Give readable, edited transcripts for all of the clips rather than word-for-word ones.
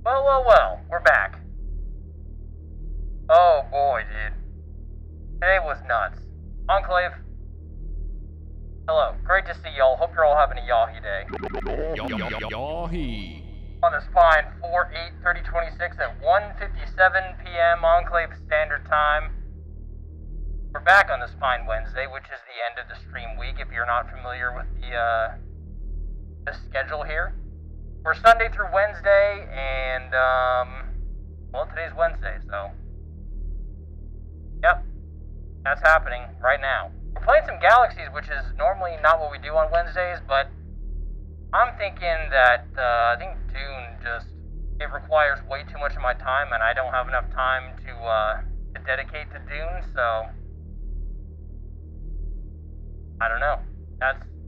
Well, we're back. Oh boy, dude. Today was nuts. Enclave, hello. Great to see y'all. Hope you're all having a yahi day. Yahi. On the spine, 4/8/3026 at 1:57 p.m. Enclave Standard Time. We're back on the Spine Wednesday, which is the end of the stream week if you're not familiar with the schedule here. We're Sunday through Wednesday, and, well, today's Wednesday, so, yep, that's happening right now. We're playing some Galaxies, which is normally not what we do on Wednesdays, but I'm thinking that, I think Dune it requires way too much of my time, and I don't have enough time to dedicate to Dune, so, I don't know.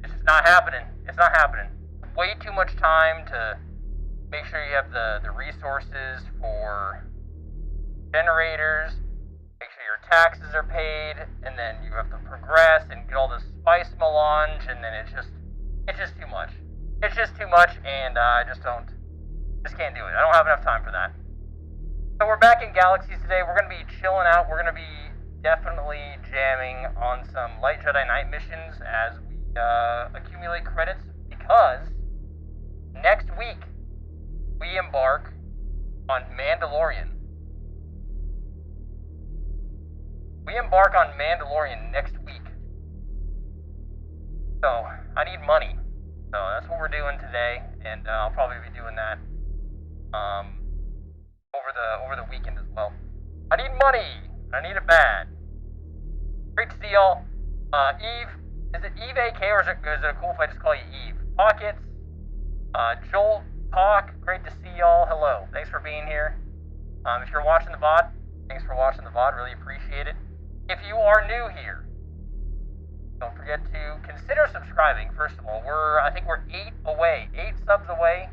It's just not happening. It's not happening. Way too much time to make sure you have the resources for generators, make sure your taxes are paid, and then you have to progress and get all this spice melange, and then it's just too much. It's just too much, and I just can't do it. I don't have enough time for that. So we're back in Galaxies today. We're going to be chilling out. We're going to be definitely jamming on some Light Jedi Knight missions as we accumulate credits, because next week we embark on Mandalorian. We embark on Mandalorian next week. So I need money. So that's what we're doing today, and I'll probably be doing that over the weekend as well. I need money. I need it bad. Great to see y'all. Eve, is it Eve AK, or is it cool if I just call you Eve? Pockets, Joel, Talk, great to see y'all. Hello, thanks for being here. If you're watching the VOD, thanks for watching the VOD, really appreciate it. If you are new here, don't forget to consider subscribing. First of all, I think we're 8 subs away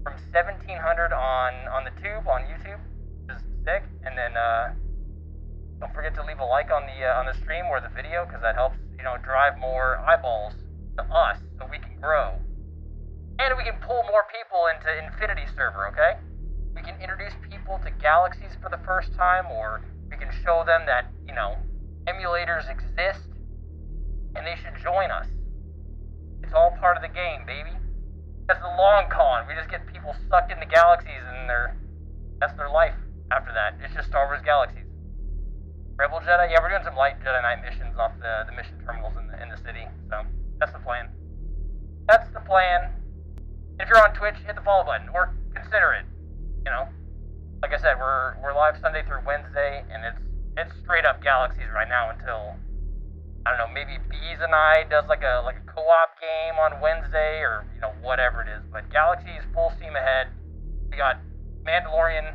from 1,700 on the tube, on YouTube, which is sick. And then don't forget to leave a like on the stream or the video, because that helps, drive more eyeballs to us so we can grow. And we can pull more people into Infinity Server, okay? We can introduce people to Galaxies for the first time, or we can show them that, emulators exist, and they should join us. It's all part of the game, baby. That's the long con. We just get people sucked into Galaxies, and that's their life after that. It's just Star Wars Galaxies. Rebel Jedi? Yeah, we're doing some Light Jedi Knight missions off the mission terminals in the city, so that's the plan. That's the plan. If you're on Twitch, hit the follow button, or consider it. Like I said, we're live Sunday through Wednesday, and it's straight up Galaxies right now until, I don't know, maybe Bees and I does like a co-op game on Wednesday, or whatever it is. But Galaxies full steam ahead. We got Mandalorian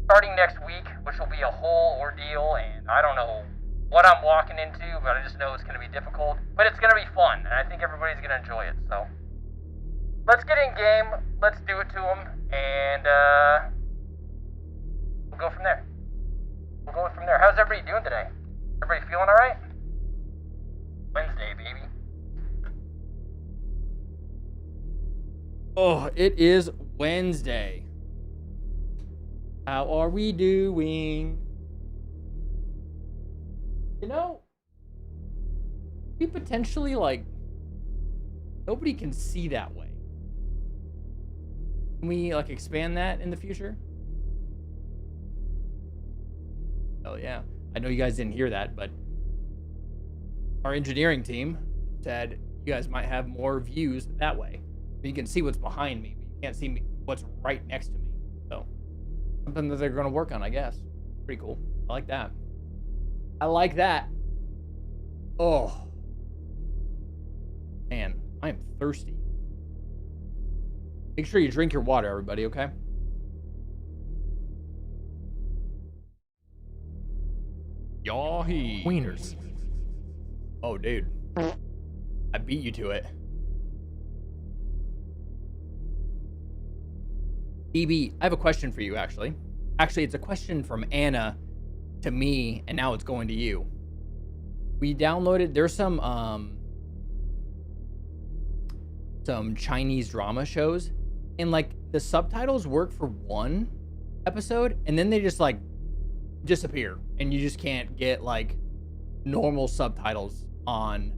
starting next week, which will be a whole ordeal, and I don't know what I'm walking into, but I just know it's going to be difficult. But it's going to be fun, and I think everybody's going to enjoy it. So let's get in game, let's do it to them, and we'll go from there. How's everybody doing today? Everybody feeling alright? Wednesday, baby. Oh, it is Wednesday. How are we doing? We potentially, nobody can see that way. Can we, expand that in the future? Oh, yeah. I know you guys didn't hear that, but our engineering team said you guys might have more views that way. You can see what's behind me, but you can't see what's right next to me. So, something that they're going to work on, I guess. Pretty cool. I like that. Oh. Man, I am thirsty. Make sure you drink your water, everybody, okay? Yahi. Wieners. Oh, dude. I beat you to it. DB, I have a question for you, actually. Actually, it's a question from Anna to me, and now it's going to you. We downloaded, there's some Chinese drama shows, and the subtitles work for one episode, and then they just like disappear, and you just can't get like normal subtitles on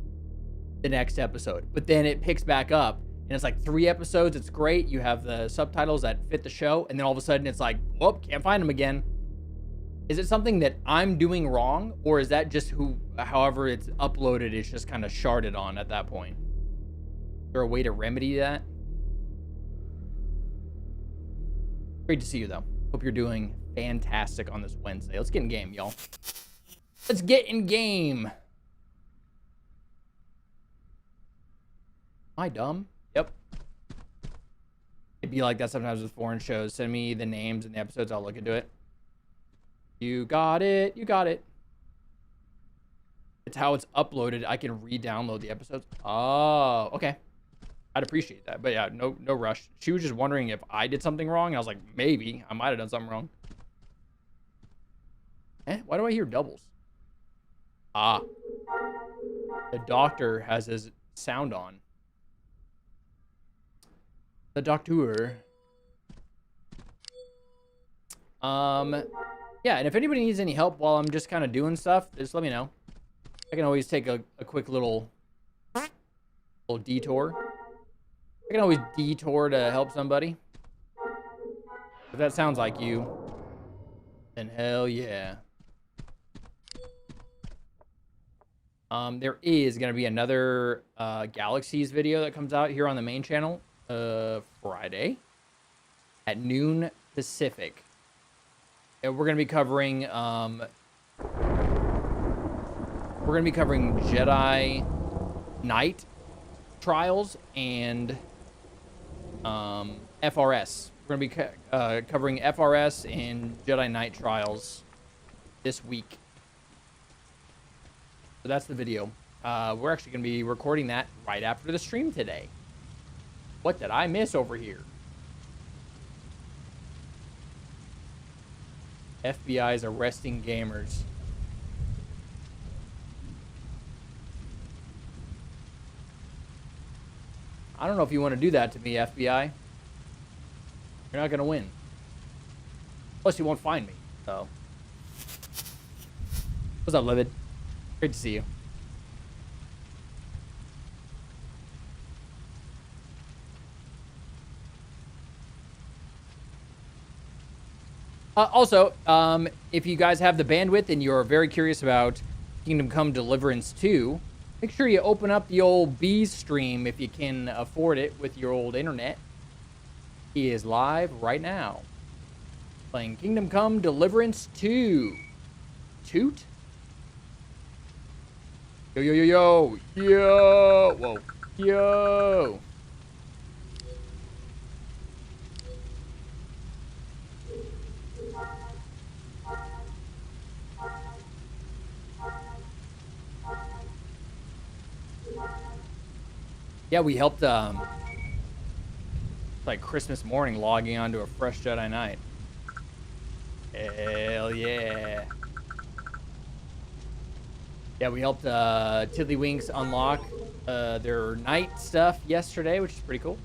the next episode. But then it picks back up, and it's like 3 episodes. It's great. You have the subtitles that fit the show, and then all of a sudden it's like, whoop, can't find them again. Is it something that I'm doing wrong, or is that just however it's uploaded is just kind of sharded on at that point? Is there a way to remedy that? Great to see you, though. Hope you're doing fantastic on this Wednesday. Let's get in game, y'all. Let's get in game. Am I dumb? Yep. It'd be like that sometimes with foreign shows. Send me the names and the episodes. I'll look into it. You got it. You got it. It's how it's uploaded. I can re-download the episodes. Oh, okay. I'd appreciate that. But yeah, no rush. She was just wondering if I did something wrong. I was like, maybe. I might have done something wrong. Why do I hear doubles? Ah. The doctor has his sound on. The doctor. Yeah, and if anybody needs any help while I'm just kind of doing stuff, just let me know. I can always take a quick little detour. I can always detour to help somebody. If that sounds like you, then hell yeah. There is going to be another Galaxies video that comes out here on the main channel Friday at noon Pacific. And we're going to be covering Jedi Knight trials and FRS. We're going to be covering FRS and Jedi Knight trials this week. So that's the video. We're actually going to be recording that right after the stream today. What did I miss over here? FBI's arresting gamers. I don't know if you want to do that to me, FBI. You're not going to win. Plus, you won't find me, so. What's up, Livid? Great to see you. Also, if you guys have the bandwidth and you're very curious about Kingdom Come Deliverance 2, make sure you open up the old B's stream if you can afford it with your old internet. He is live right now. Playing Kingdom Come Deliverance 2. Toot? Yo, yo, yo, yo. Yo. Whoa. Yo. Yeah, we helped, like Christmas morning logging onto a fresh Jedi Knight. Hell yeah. Yeah, we helped Tiddlywinks unlock their night stuff yesterday, which is pretty cool.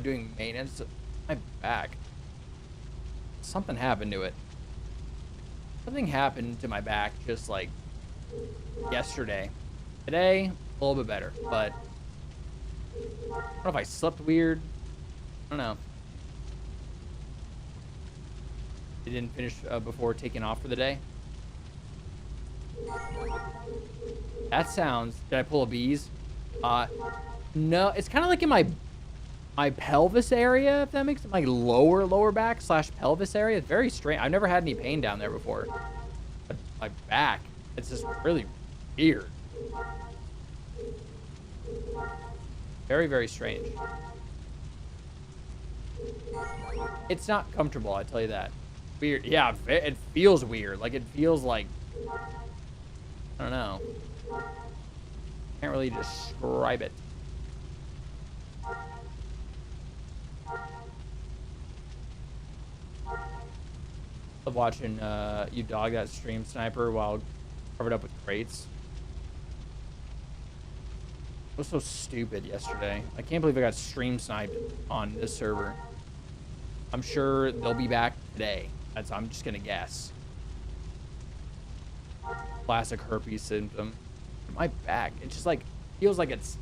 Doing maintenance. My back. Something happened to it. Something happened to my back just like yesterday. Today, a little bit better, but I don't know if I slept weird. I don't know. It didn't finish before taking off for the day. That sounds... Did I pull a bees? No, it's kind of like in my pelvis area, if that makes sense. My lower back / pelvis area. It's very strange. I've never had any pain down there before. But my back, it's just really weird. Very, very strange. It's not comfortable, I tell you that. Weird. Yeah, it feels weird. Like, it feels like... I don't know. Can't really describe it. Love watching you dog that stream, Sniper, while covered up with crates. was so stupid yesterday. I can't believe I got stream sniped on this server. I'm sure they'll be back today. I'm just gonna guess. Classic herpes symptom. My back, it just like feels like it's.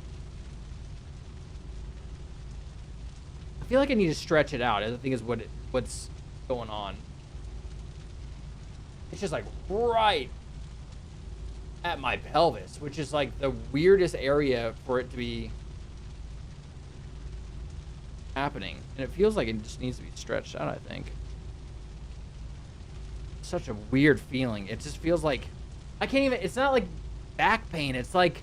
I feel like I need to stretch it out. I think is what's going on. It's just like right at my pelvis, which is like the weirdest area for it to be happening. And it feels like it just needs to be stretched out, I think. Such a weird feeling. It just feels like I can't even, it's not like back pain. It's like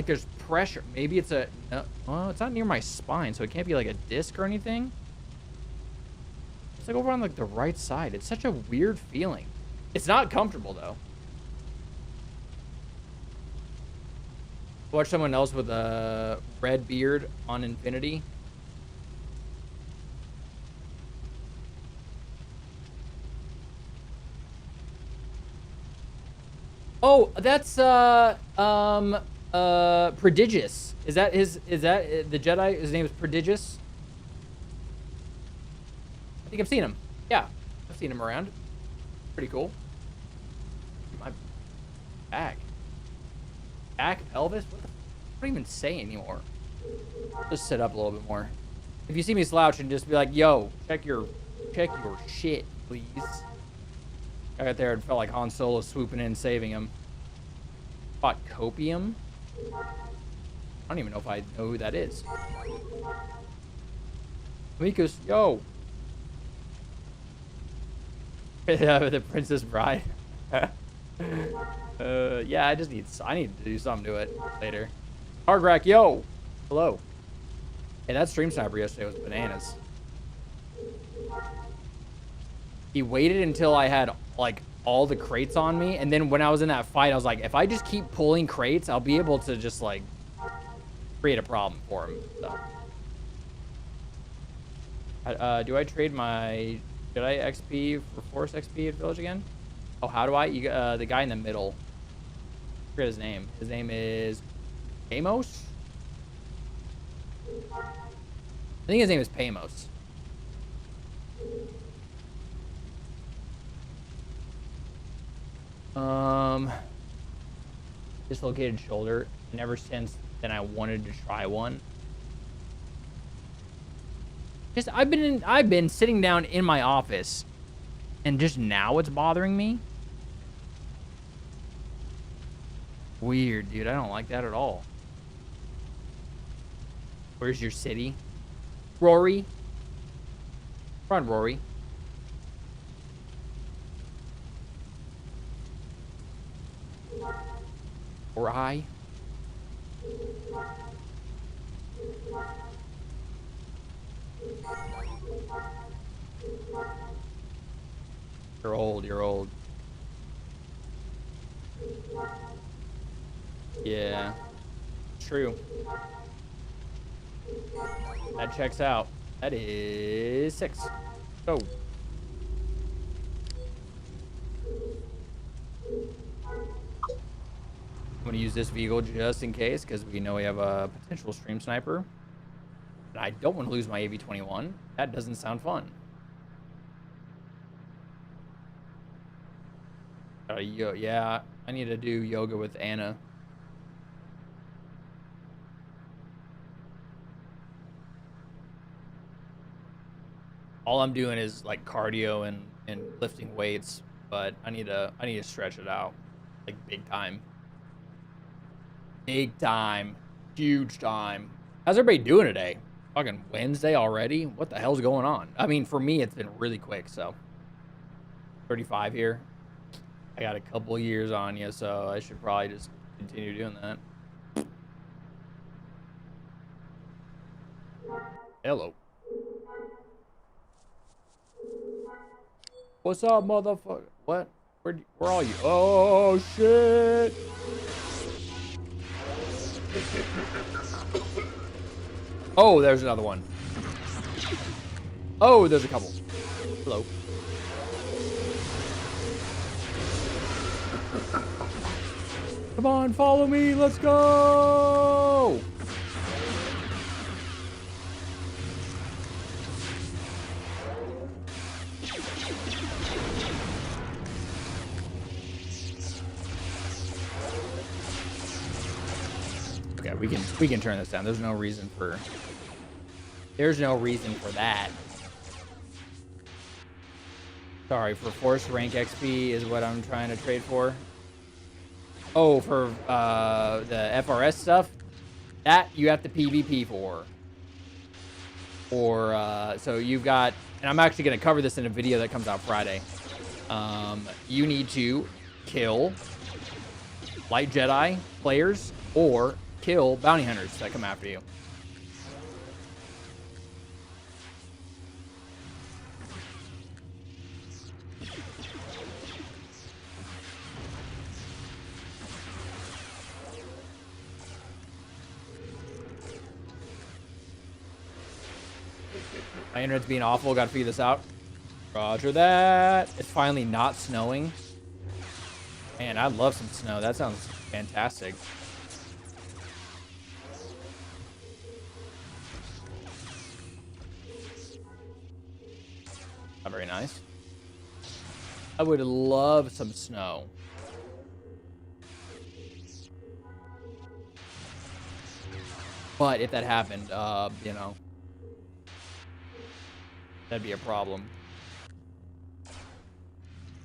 there's pressure. Maybe it's well, it's not near my spine, so it can't be like a disc or anything. It's like over on like the right side. It's such a weird feeling. It's not comfortable though. Watch someone else with a red beard on Infinity. Oh, that's Prodigious. Is that the Jedi? His name is Prodigious. I think I've seen him. Yeah, I've seen him around. Pretty cool. My back, pelvis. What the? I don't even say anymore. Just sit up a little bit more. If you see me slouching, just be like, "Yo, check your shit, please." I got there and felt like Han Solo swooping in and saving him. Fought Copium? I don't even know if I know who that is. Amicus, yo! The Princess Bride. Yeah, I need to do something to it later. Hargrack, yo! Hello. Hey, that stream sniper yesterday was bananas. He waited until I had like all the crates on me, and then when I was in that fight, I was like, if I just keep pulling crates, I'll be able to just like create a problem for him. So. Do I trade my Jedi XP for Force XP at Village again? Oh, how do I? The guy in the middle. I forget his name. His name is Pamos? I think his name is Pamos. Dislocated shoulder. And ever since then, I wanted to try one. Just I've been sitting down in my office, and just now it's bothering me. Weird, dude. I don't like that at all. Where's your city? Rory? Run, Rory. Or I. You're old, you're old. Yeah. True. That checks out. That is 6. Go. I'm gonna use this vehicle just in case, because we know we have a potential stream sniper. And I don't want to lose my AV-21. That doesn't sound fun. Yeah, I need to do yoga with Anna. All I'm doing is like cardio and lifting weights, but I need to stretch it out, like big time. Big time. Huge time. How's everybody doing today? Fucking Wednesday already? What the hell's going on? I mean, for me, it's been really quick, so. 35 here. I got a couple years on you, so I should probably just continue doing that. Hello. What's up, motherfucker? What? Where are you? Oh, shit! Oh, there's another one. Oh, there's a couple. Hello. Come on, follow me. Let's go. we can turn this down. There's no reason for that. Sorry, for force rank XP is what I'm trying to trade for. Oh, for the FRS stuff, that you have to PvP for. Or so you've got, and I'm actually gonna cover this in a video that comes out Friday. You need to kill light Jedi players or kill bounty hunters that come after you. My internet's being awful. Gotta figure this out. Roger that. It's finally not snowing. Man, I'd love some snow. That sounds fantastic. Not very nice. I would love some snow. But if that happened, you know, that'd be a problem.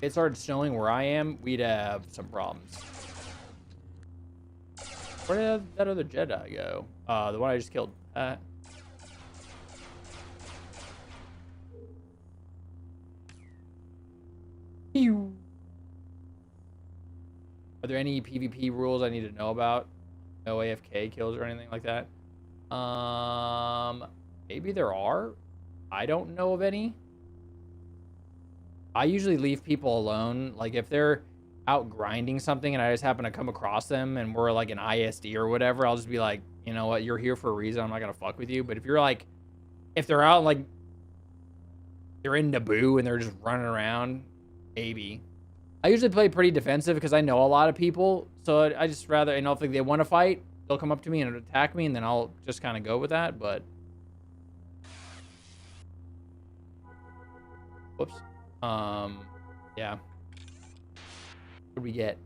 If it started snowing where I am, we'd have some problems. Where did that other Jedi go? The one I just killed. Pew. Are there any PvP rules I need to know about? No AFK kills or anything like that? Maybe there are. I don't know of any. I usually leave people alone. Like if they're out grinding something and I just happen to come across them and we're like an ISD or whatever, I'll just be like, you know what, you're here for a reason. I'm not gonna fuck with you. But if you're like, if they're out like they're in Naboo and they're just running around, maybe. I usually play pretty defensive because I know a lot of people. So I just rather, you know, if they want to fight, they'll come up to me and attack me, and then I'll just kind of go with that. But whoops. Yeah. What do we get?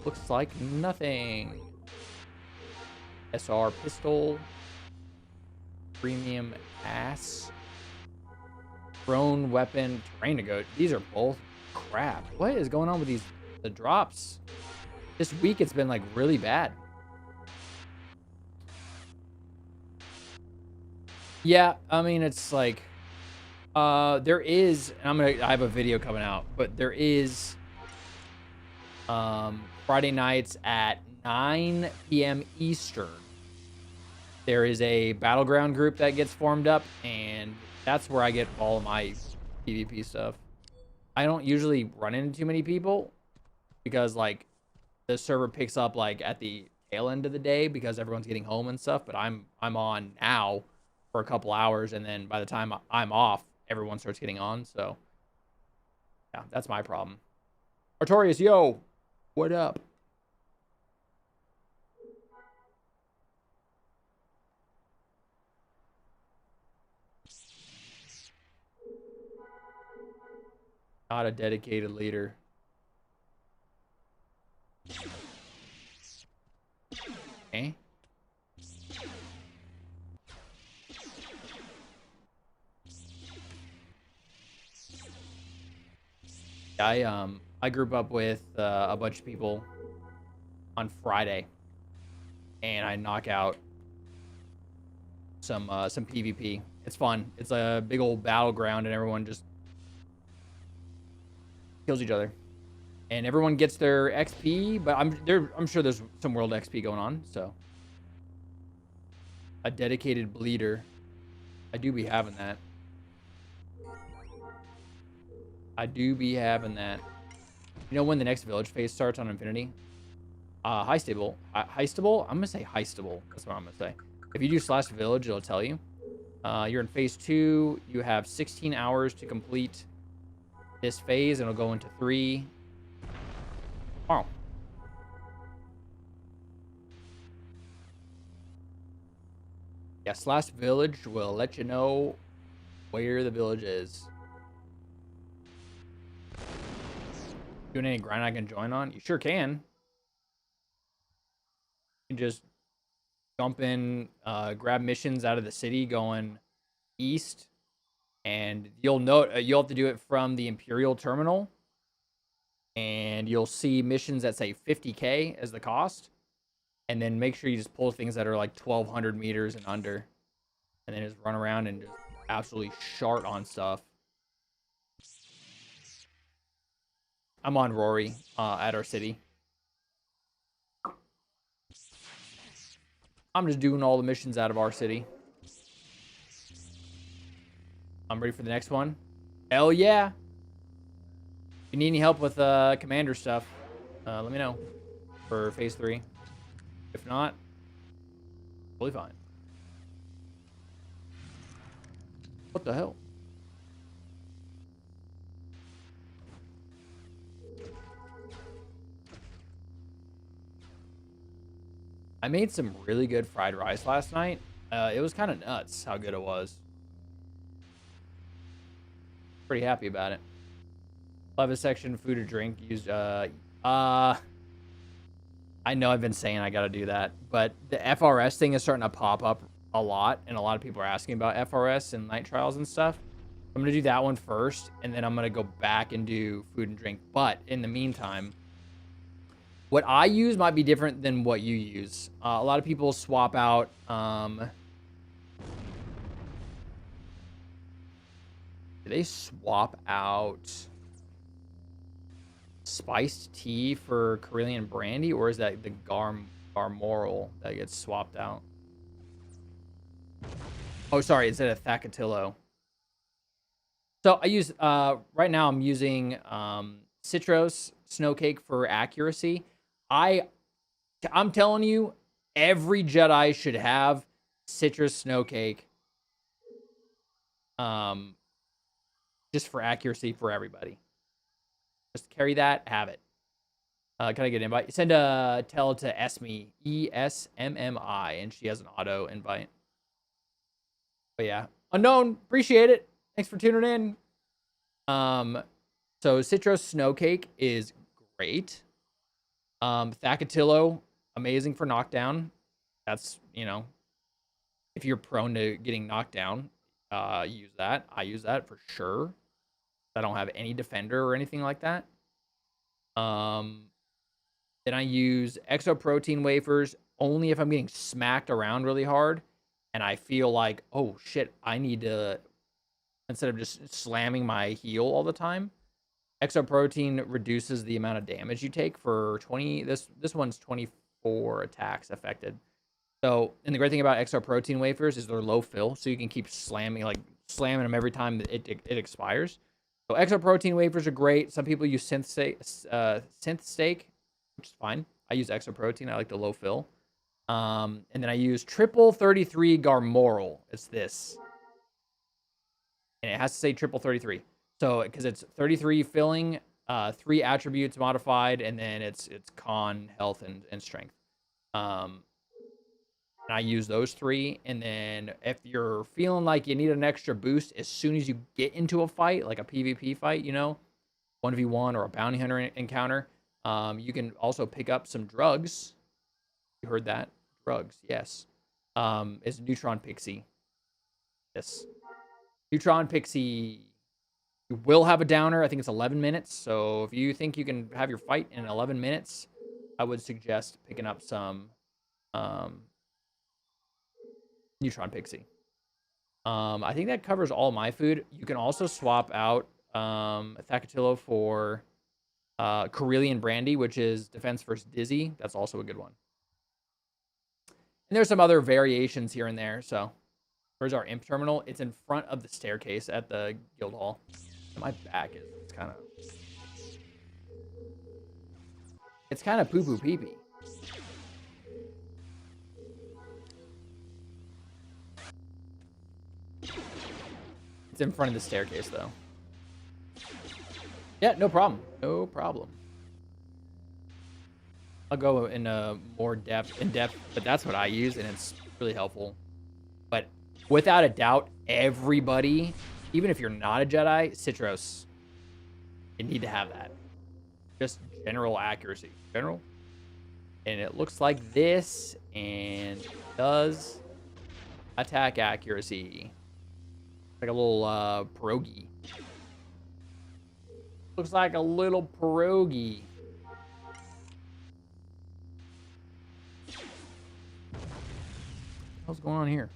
Looks like nothing. SR pistol. Premium ass. Drone weapon. Terrain to go. These are both crap. What is going on with the drops? This week it's been like really bad. Yeah, I mean it's like there is, and I have a video coming out, but there is Friday nights at 9 p.m. Eastern. There is a battleground group that gets formed up, and that's where I get all of my PvP stuff. I don't usually run into too many people because like the server picks up like at the tail end of the day because everyone's getting home and stuff, but I'm on now for a couple hours, and then by the time I'm off, everyone starts getting on. So yeah, that's my problem. Artorius, yo, what up? Not a dedicated leader. Okay. I group up with a bunch of people on Friday, and I knock out some PvP. It's fun. It's a big old battleground, and everyone just kills each other, and everyone gets their XP. But I'm sure there's some world XP going on. So a dedicated bleeder. I do be having that. I do be having that. You know when the next village phase starts on Infinity? Heistable. Heistable? I'm gonna say heistable. That's what I'm gonna say. If you do /village, it'll tell you. You're in phase 2. You have 16 hours to complete this phase, and it'll go into 3. Oh. Yeah, /village will let you know where the village is. Doing any grind I can join on? You sure can. You can just jump in, grab missions out of the city going east, and you'll have to do it from the Imperial terminal, and you'll see missions that say 50K as the cost, and then make sure you just pull things that are like 1,200 meters and under, and then just run around and just absolutely shart on stuff. I'm on Rory at our city. I'm just doing all the missions out of our city. I'm ready for the next one. Hell yeah. If you need any help with commander stuff, let me know for phase 3. If not, totally fine. What the hell? I made some really good fried rice last night. It was kind of nuts how good it was. Pretty happy about it. Love a section food or drink used. I know I've been saying I got to do that, but the FRS thing is starting to pop up a lot, and a lot of people are asking about FRS and night trials and stuff. I'm gonna do that one first, and then I'm gonna go back and do food and drink. But in the meantime, what I use might be different than what you use. A lot of people swap out. Do they swap out spiced tea for Carillion brandy, or is that the Garmoral that gets swapped out? Oh, sorry, it's at a Thakatillo. So I use right now I'm using Citrus Snowcake for accuracy. I'm telling you, every Jedi should have Citrus Snowcake. Just for accuracy for everybody. Just carry that, have it. Can I get an invite? Send a tell to Esme, ESMMI, and she has an auto invite. But yeah, unknown, appreciate it. Thanks for tuning in. So Citrus Snowcake is great. Thakatillo, amazing for knockdown. That's, if you're prone to getting knocked down, use that. I use that for sure. I don't have any defender or anything like that. Then I use exoprotein wafers only if I'm getting smacked around really hard and I feel like, oh shit, I need to, instead of just slamming my heel all the time. Exoprotein reduces the amount of damage you take for 20. This one's 24 attacks affected. So, and the great thing about exoprotein wafers is they're low fill, so you can keep slamming them every time that it expires. So exoprotein wafers are great. Some people use synth steak, which is fine. I use exoprotein. I like the low fill. And then I use triple 33 Garmoral. It's this. And it has to say triple 33. So, because it's 33 filling, 3 attributes modified, and then it's con, health, and strength. And I use those 3. And then if you're feeling like you need an extra boost as soon as you get into a fight, like a PvP fight, 1v1 or a bounty hunter encounter, you can also pick up some drugs. You heard that? Drugs, yes. It's Neutron Pixie. Yes. Neutron Pixie. You will have a downer. I think it's 11 minutes. So if you think you can have your fight in 11 minutes, I would suggest picking up some Neutron Pixie. I think that covers all my food. You can also swap out Thakatillo for Carillion Brandy, which is defense versus dizzy. That's also a good one. And there's some other variations here and there. So where's our imp terminal? It's in front of the staircase at the guild hall. My back is it's kind of poo-poo pee-pee. It's in front of the staircase, though. Yeah, no problem. No problem. I'll go in more in depth, but that's what I use, and it's really helpful. But without a doubt, everybody, even if you're not a Jedi, Citrus, you need to have that. Just general accuracy. General? And it looks like this, and it does attack accuracy. Like a little pierogi. Looks like a little pierogi. What's going on here?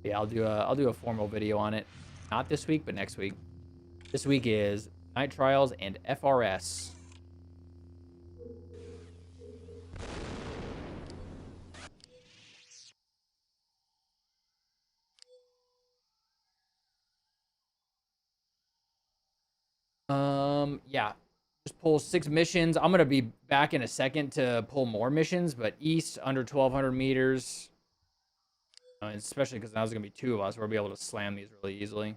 Yeah, I'll do a formal video on it. Not this week, but next week. This week is Night Trials and FRS. Yeah. Just pull 6 missions. I'm gonna be back in a second to pull more missions, but east under 1,200 meters. Especially because now there's gonna be 2 of us, we'll be able to slam these really easily.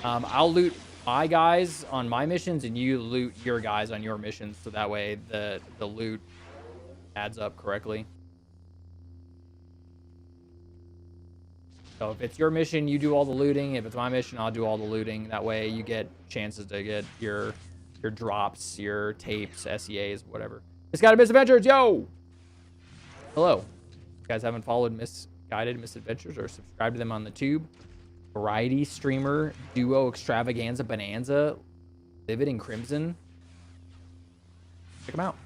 I'll loot my guys on my missions, and you loot your guys on your missions, so that way the loot adds up correctly. So if it's your mission, you do all the looting. If it's my mission, I'll do all the looting. That way you get chances to get your drops, your tapes, SEAs, whatever. Misguided Misadventures, yo! Hello. You guys haven't followed Misguided Misadventures or subscribed to them on the tube? Variety Streamer, Duo Extravaganza Bonanza, Vivid and Crimson. Check them out.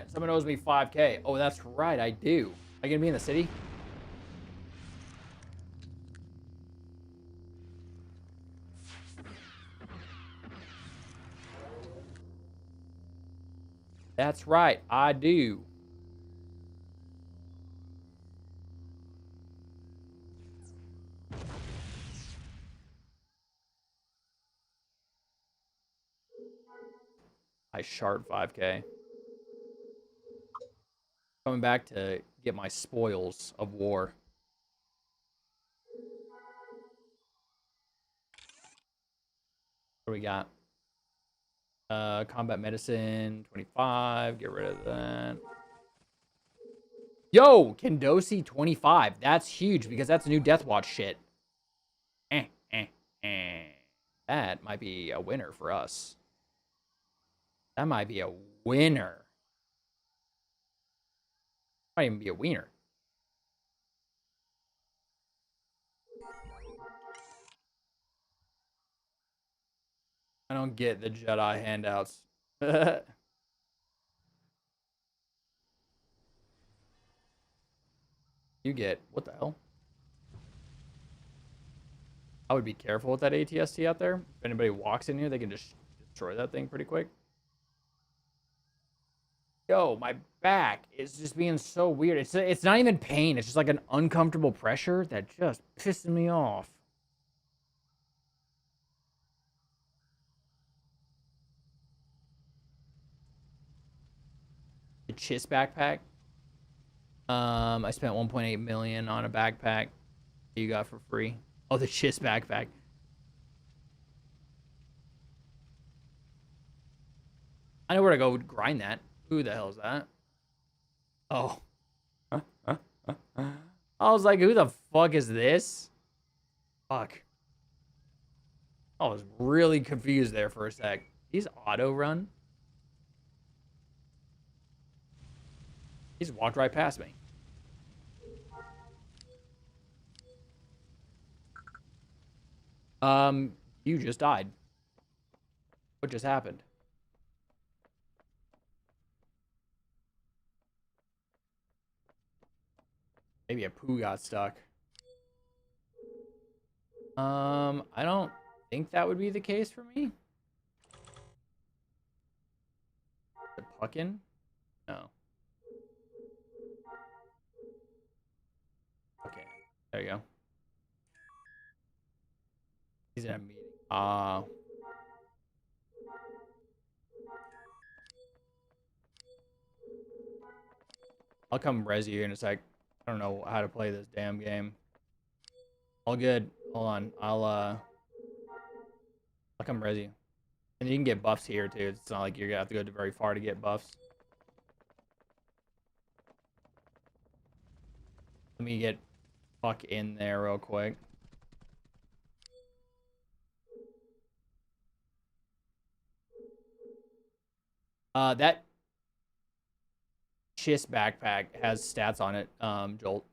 Someone owes me 5K. Oh, that's right, I do. Are you gonna be in the city? That's right, I do. I shard 5K. Coming back to get my spoils of war. What do we got? Combat medicine, 25. Get rid of that. Yo, Kendosi 25. That's huge because that's new Death Watch shit. That might be a winner for us. That might be a winner. Might even be a wiener. I don't get the Jedi handouts. You get, what the hell? I would be careful with that ATST out there. If anybody walks in here, they can just destroy that thing pretty quick. Yo, my back is just being so weird. It's not even pain. It's just like an uncomfortable pressure that just pisses me off. The Chiss backpack. I spent 1.8 million on a backpack you got for free. Oh, the Chiss backpack. I know where to go grind that. Who the hell is that? Oh. I was like, who the fuck is this? Fuck. I was really confused there for a sec. He's auto run. He's walked right past me. You just died. What just happened? Maybe a poo got stuck. I don't think that would be the case for me. The puckin? No. Okay, there you go. He's in a meeting. I'll come res you in a sec. I don't know how to play this damn game. All good. Hold on. I'll come res you. And you can get buffs here too. It's not like you're gonna have to go very far to get buffs. Let me get fuck in there real quick. That Chiss backpack has stats on it, Jolt.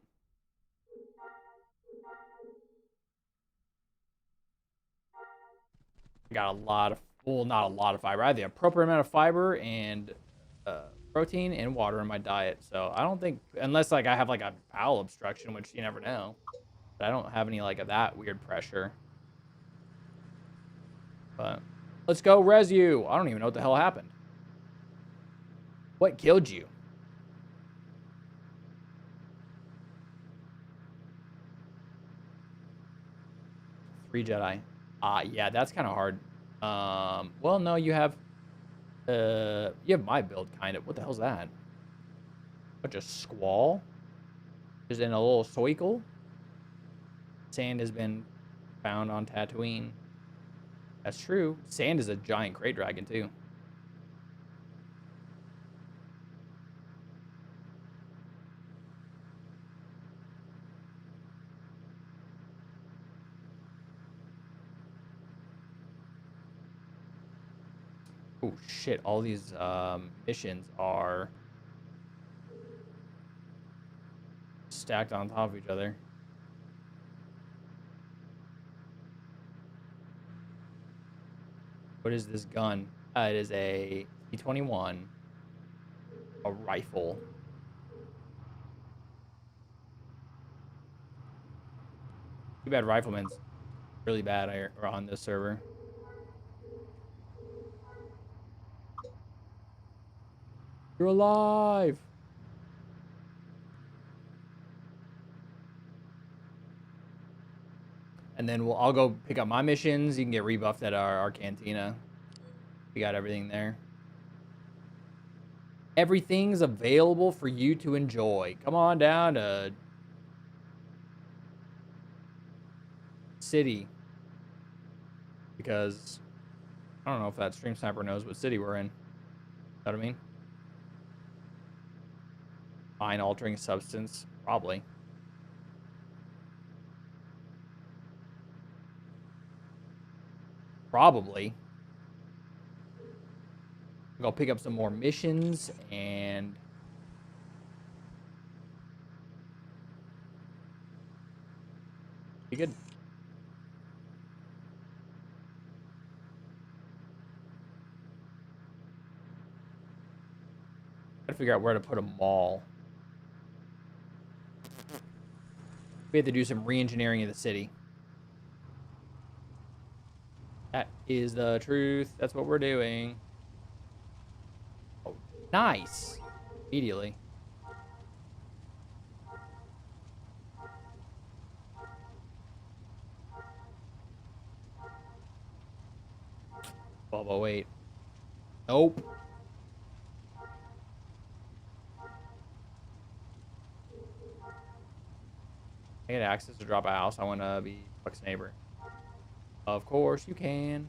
Got a lot of, well, not a lot of fiber. I have the appropriate amount of fiber and protein and water in my diet. So I don't think, unless like I have like a bowel obstruction, which you never know. But I don't have any like of that weird pressure. But let's go res you. I don't even know what the hell happened. What killed you? Three Jedi. Yeah, that's kind of hard. Well, no, you have my build kind of. What the hell's that? Bunch of squall. Just in a little soicle. Sand has been found on Tatooine. That's true. Sand is a giant crate dragon too. Oh shit, all these missions are stacked on top of each other. What is this gun? It is a T-21, a rifle. Too bad rifleman's really bad on this server. You're alive! And then I'll go pick up my missions. You can get rebuffed at our cantina. We got everything there. Everything's available for you to enjoy. Come on down to city. Because I don't know if that stream sniper knows what city we're in. Know what I mean? Mind altering substance. Probably. Probably. Go pick up some more missions and be good. Gotta figure out where to put a mall. We have to do some re-engineering of the city. That is the truth. That's what we're doing. Oh, nice. Immediately. Oh, wait. Nope. I get access to drop a house. I want to be Buck's neighbor. Of course you can.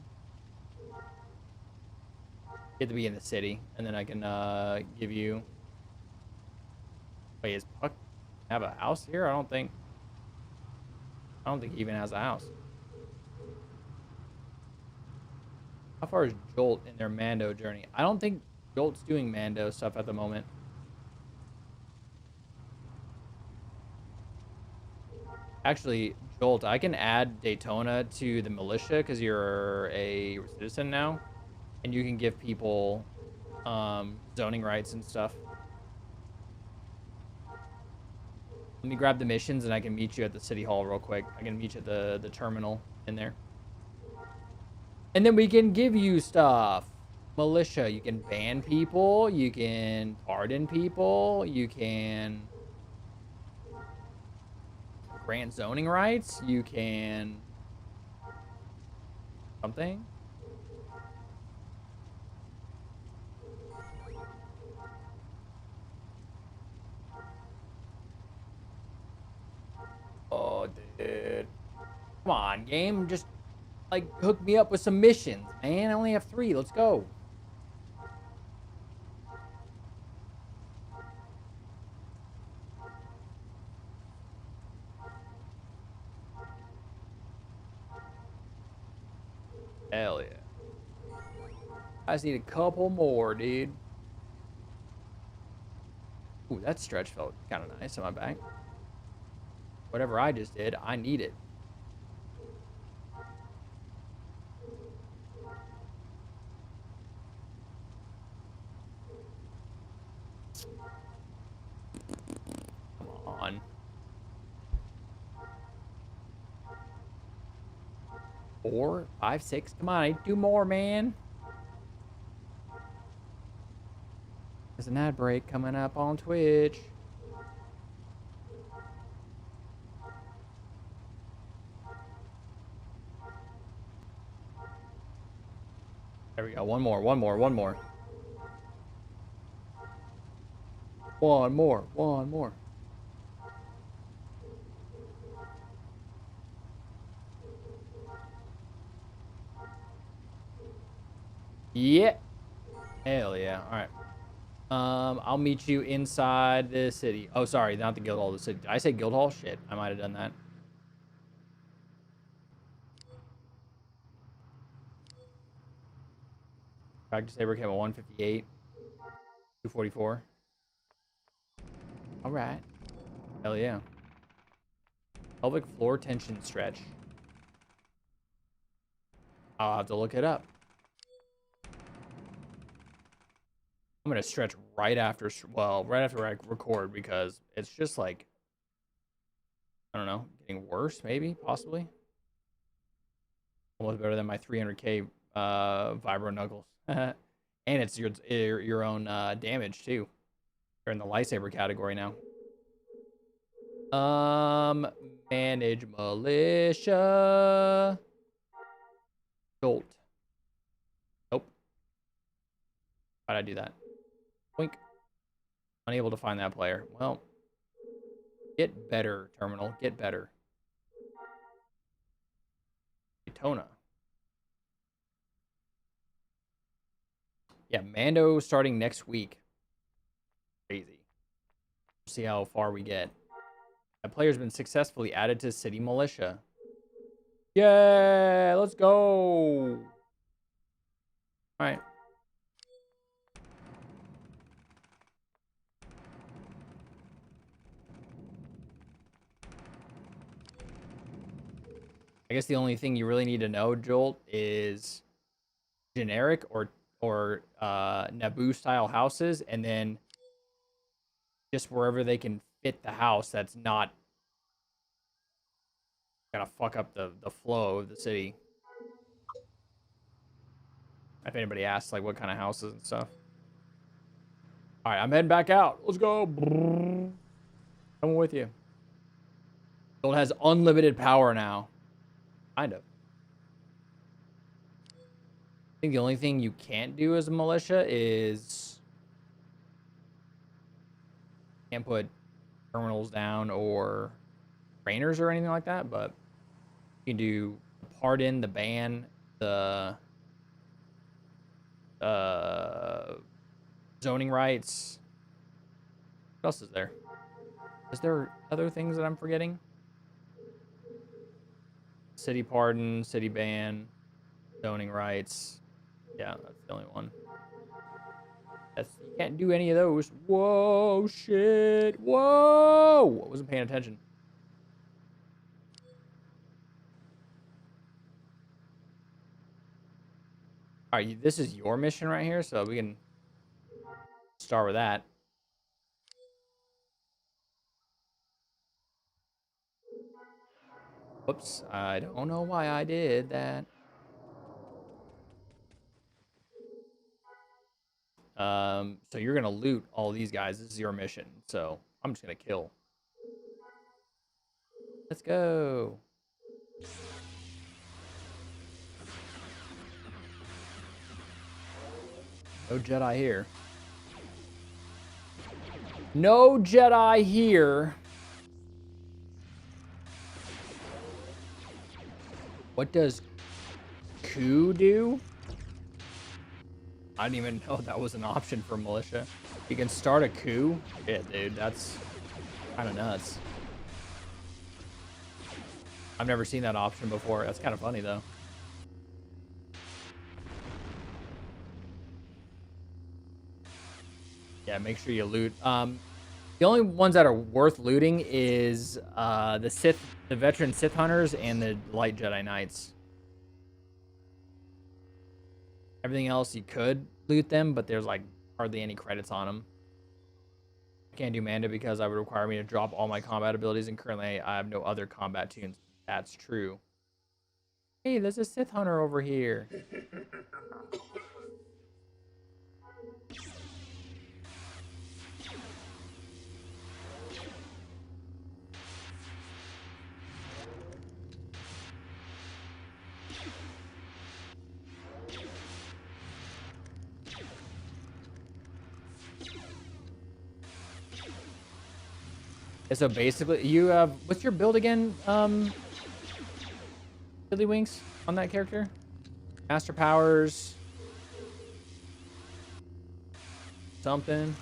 Get to be in the city, and then I can give you. Wait, is Puck have a house here? I don't think he even has a house. How far is Jolt in their Mando journey? I don't think Jolt's doing Mando stuff at the moment. Actually, Jolt, I can add Daytona to the militia because you're a citizen now. And you can give people zoning rights and stuff. Let me grab the missions and I can meet you at the city hall real quick. I can meet you at the terminal in there. And then we can give you stuff. Militia, you can ban people. You can pardon people. You can grant zoning rights. You can something. Oh, dude. Come on, game. Just, like, hook me up with some missions, man. I only have 3. Let's go. Hell yeah. I just need a couple more, dude. Ooh, that stretch felt kind of nice on my back. Whatever I just did, I need it. Come on. 4, 5, 6. Come on, I need 2 more, man. There's an ad break coming up on Twitch. There we go. One more. One more. Yeah. Hell yeah. All right. I'll meet you inside the city. Oh, sorry, not the guild hall. The city. Did I say guild hall? Shit, I might have done that. Practice saber came at 158. 244. All right. Hell yeah. Pelvic floor tension stretch. I'll have to look it up. I'm gonna stretch right after, right after I record, because it's just like, I don't know, getting worse, maybe, possibly. Almost better than my 300k vibro knuckles. And it's your own damage too. You're in the lightsaber category now. Manage militia. Jolt. Nope. Why'd I do that? Boink. Unable to find that player. Well, get better, terminal. Get better. Daytona. Yeah, Mando starting next week. Crazy. See how far we get. That player's been successfully added to City Militia. Yeah, let's go. All right. I guess the only thing you really need to know, Jolt, is generic or Naboo style houses, and then just wherever they can fit the house that's not gonna fuck up the flow of the city. If anybody asks like what kind of houses and stuff. All right, I'm heading back out. Let's go. I'm with you. It has unlimited power now. Kind of. I think the only thing you can't do as a militia is can't put terminals down or trainers or anything like that, but you can do the pardon, the ban, the zoning rights. What else is there? Is there other things that I'm forgetting? City pardon, city ban, zoning rights. Yeah, that's the only one. You can't do any of those. Whoa, shit. Whoa! I wasn't paying attention. All right, this is your mission right here, so we can start with that. Whoops, I don't know why I did that. So you're gonna loot all these guys. This is your mission, so I'm just gonna kill. Let's go. No Jedi here. No Jedi here. What does coup do? I didn't even know that was an option for militia. You can start a coup? Yeah, dude, that's kind of nuts. I've never seen that option before. That's kind of funny, though. Yeah, make sure you loot. The only ones that are worth looting is the veteran Sith hunters and the light Jedi Knights. Everything else you could loot them, but there's like hardly any credits on them. I can't do Mando because I would require me to drop all my combat abilities, and currently I have no other combat tunes. That's true. Hey, there's a Sith hunter over here. So basically, you have what's your build again? Billy Winks on that character. Master powers. Something.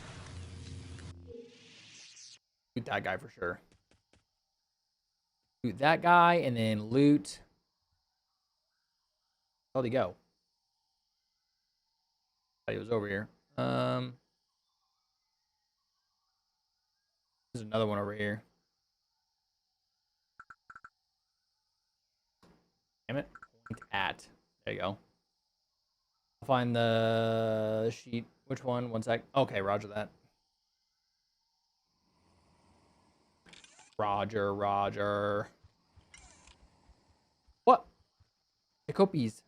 Loot that guy for sure. Loot that guy and then loot. Where'd he go? Thought he was over here. There's another one over here. Damn it. Point at. There you go. I'll find the sheet. Which one? One sec. Okay, roger that. Roger, roger. What? The copies.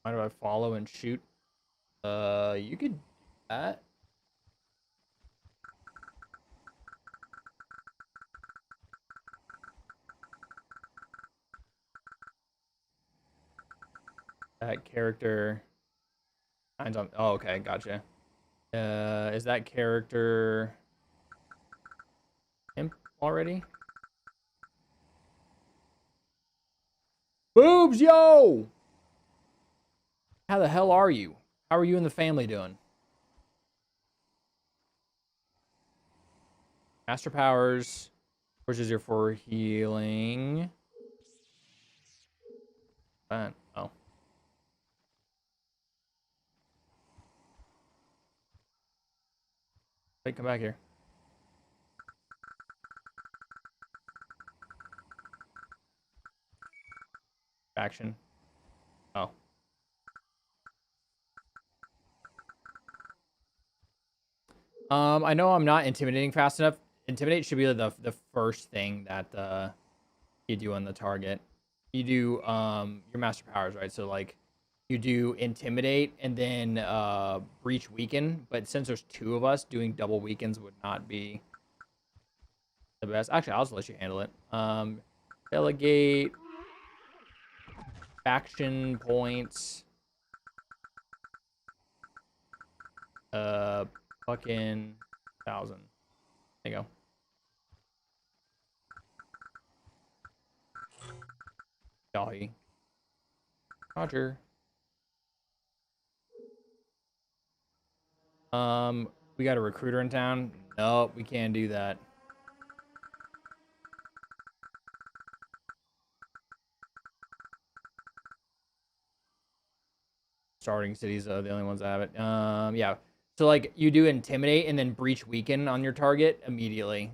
Why do I follow and shoot? You could do that. That character. Mine's on. Oh, okay, gotcha. Is that character imp already? Boobs, yo! How the hell are you? How are you and the family doing? Master powers, which is your for healing. Fine. Oh. Wait, come back here. Action. Oh. I know I'm not intimidating fast enough. Intimidate should be the first thing that you do on the target. You do your master powers, right? So like you do intimidate and then breach weaken, but since there's two of us, doing double weakens would not be the best. Actually, I'll just let you handle it. Delegate faction points. Fucking 1,000. There you go. Yahi. Roger. We got a recruiter in town. Nope, we can't do that. Starting cities are the only ones that have it. Yeah. So like you do intimidate and then breach weaken on your target immediately.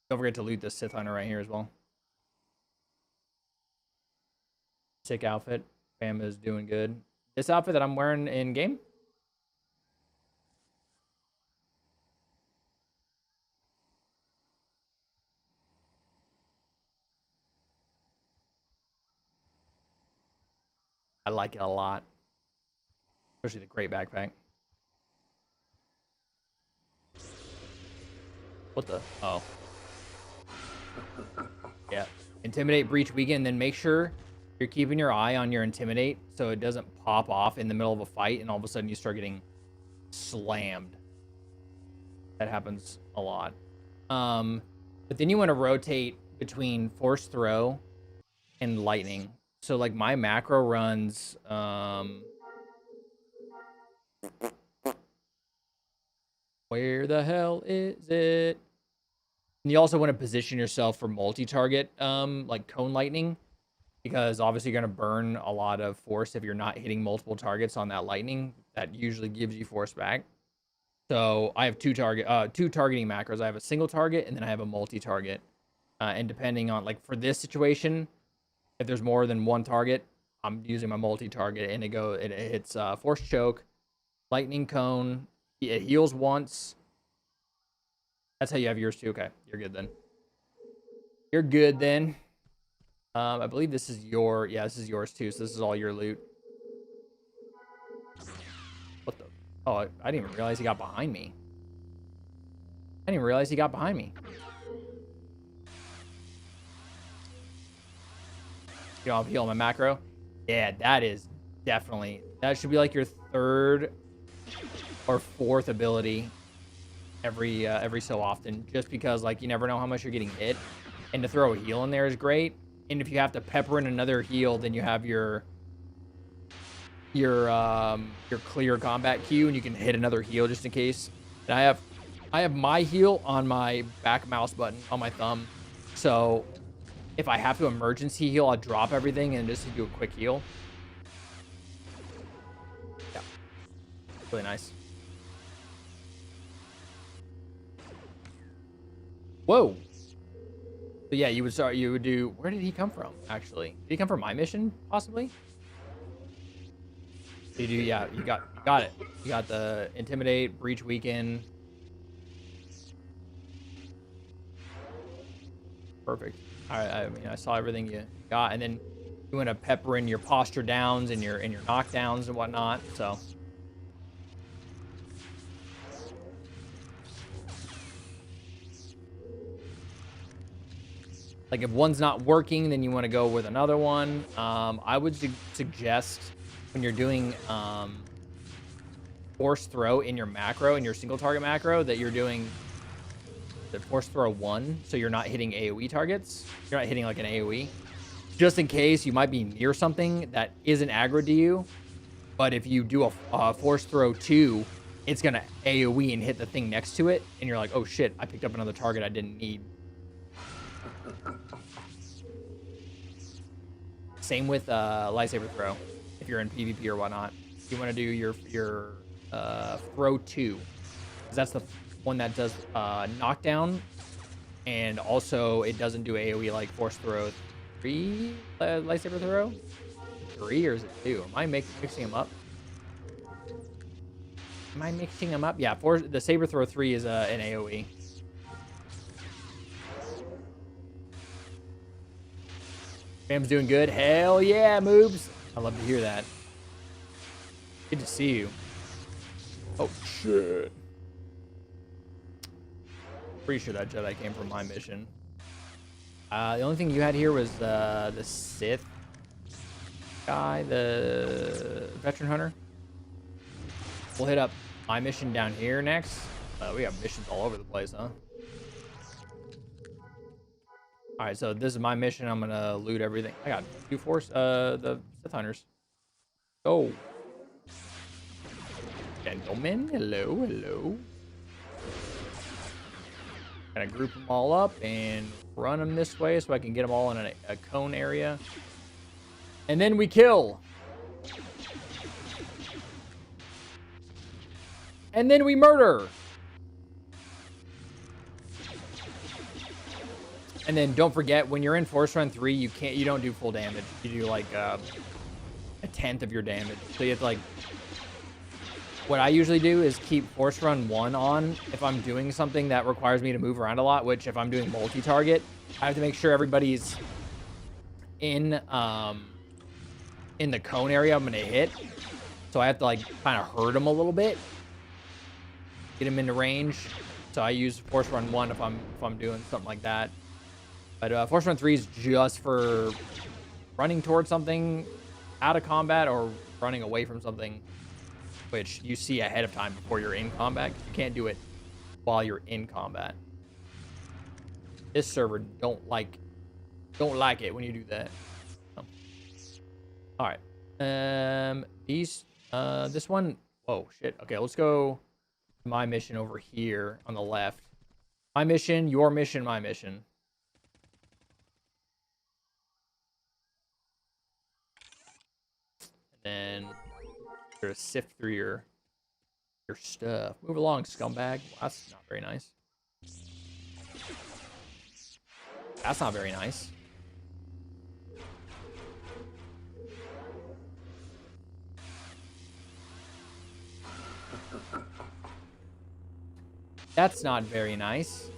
Don't forget to loot the Sith Hunter right here as well. Sick outfit. Fam is doing good. This outfit that I'm wearing in game. I like it a lot. Especially the great backpack. What the? Oh. Yeah. Intimidate, breach, weaken, and then make sure you're keeping your eye on your intimidate so it doesn't pop off in the middle of a fight and all of a sudden you start getting slammed. That happens a lot. But then you want to rotate between force throw and lightning. So like my macro runs Where the hell is it? And you also want to position yourself for multi-target, like cone lightning, because obviously you're going to burn a lot of force if you're not hitting multiple targets on that lightning. That usually gives you force back. So I have two targeting macros. I have a single target and then I have a multi-target. And depending on, like, for this situation, if there's more than one target, I'm using my multi-target, and it hits force choke, lightning cone. It heals once. That's how you have yours too. Okay, you're good then. You're good then. I believe this is this is yours too. So this is all your loot. What the? Oh, I didn't even realize he got behind me. I didn't even realize he got behind me. You know, I'll heal my macro. Yeah, that is definitely, that should be like your third or fourth ability every so often, just because, like, you never know how much you're getting hit, and to throw a heal in there is great. And if you have to pepper in another heal, then you have your clear combat queue, and you can hit another heal just in case. And I have my heal on my back mouse button on my thumb, so if I have to emergency heal, I'll drop everything and just do a quick heal. Yeah, really nice. Whoa. So yeah, you would do, where did he come from, actually? Did he come from my mission, possibly? You do, yeah, you got it. You got the intimidate, breach, weaken. Perfect. All right, I mean, I saw everything you got, and then you want to pepper in your posture downs and your knockdowns and whatnot. So like, if one's not working, then you want to go with another one. I would suggest when you're doing force throw in your macro, in your single target macro, that you're doing the force throw 1, so you're not hitting AoE targets. You're not hitting like an AoE, just in case you might be near something that isn't aggro to you. But if you do a force throw 2, it's gonna AoE and hit the thing next to it, and you're like, oh shit, I picked up another target I didn't need. Same with lightsaber throw. If you're in PvP or whatnot, you want to do your throw 2, because that's the one that does knockdown, and also it doesn't do AoE like force throw 3, lightsaber throw 3, or is it 2? Am I mixing them up? Am I mixing them up? Yeah, the saber throw 3 is an AoE. Fam's doing good. Hell yeah, moobs. I love to hear that. Good to see you. Oh shit. Pretty sure that Jedi came from my mission. The only thing you had here was the Sith guy, the veteran hunter. We'll hit up my mission down here next. We have missions all over the place, huh? All right, so this is my mission. I'm gonna loot everything. I got 2 force, the Sith hunters. Oh, gentlemen, hello, hello. Gonna group them all up and run them this way so I can get them all in a cone area. And then we kill. And then we murder. And then don't forget, when you're in Force Run 3, you don't do full damage. You do like a 1/10 of your damage. So you have to, like, what I usually do is keep Force Run 1 on if I'm doing something that requires me to move around a lot, which if I'm doing multi-target, I have to make sure everybody's in the cone area I'm gonna hit. So I have to, like, kind of hurt them a little bit, get them into range. So I use Force Run 1 if I'm doing something like that. But Force Run 3 is just for running towards something out of combat or running away from something, which you see ahead of time before you're in combat. You can't do it while you're in combat. This server don't like it when you do that. Oh. All right. This one. Oh shit. Okay, let's go. My mission over here on the left. My mission, your mission, my mission. And then sort of sift through your stuff. Move along, scumbag. Well, that's not very nice. That's not very nice. That's not very nice.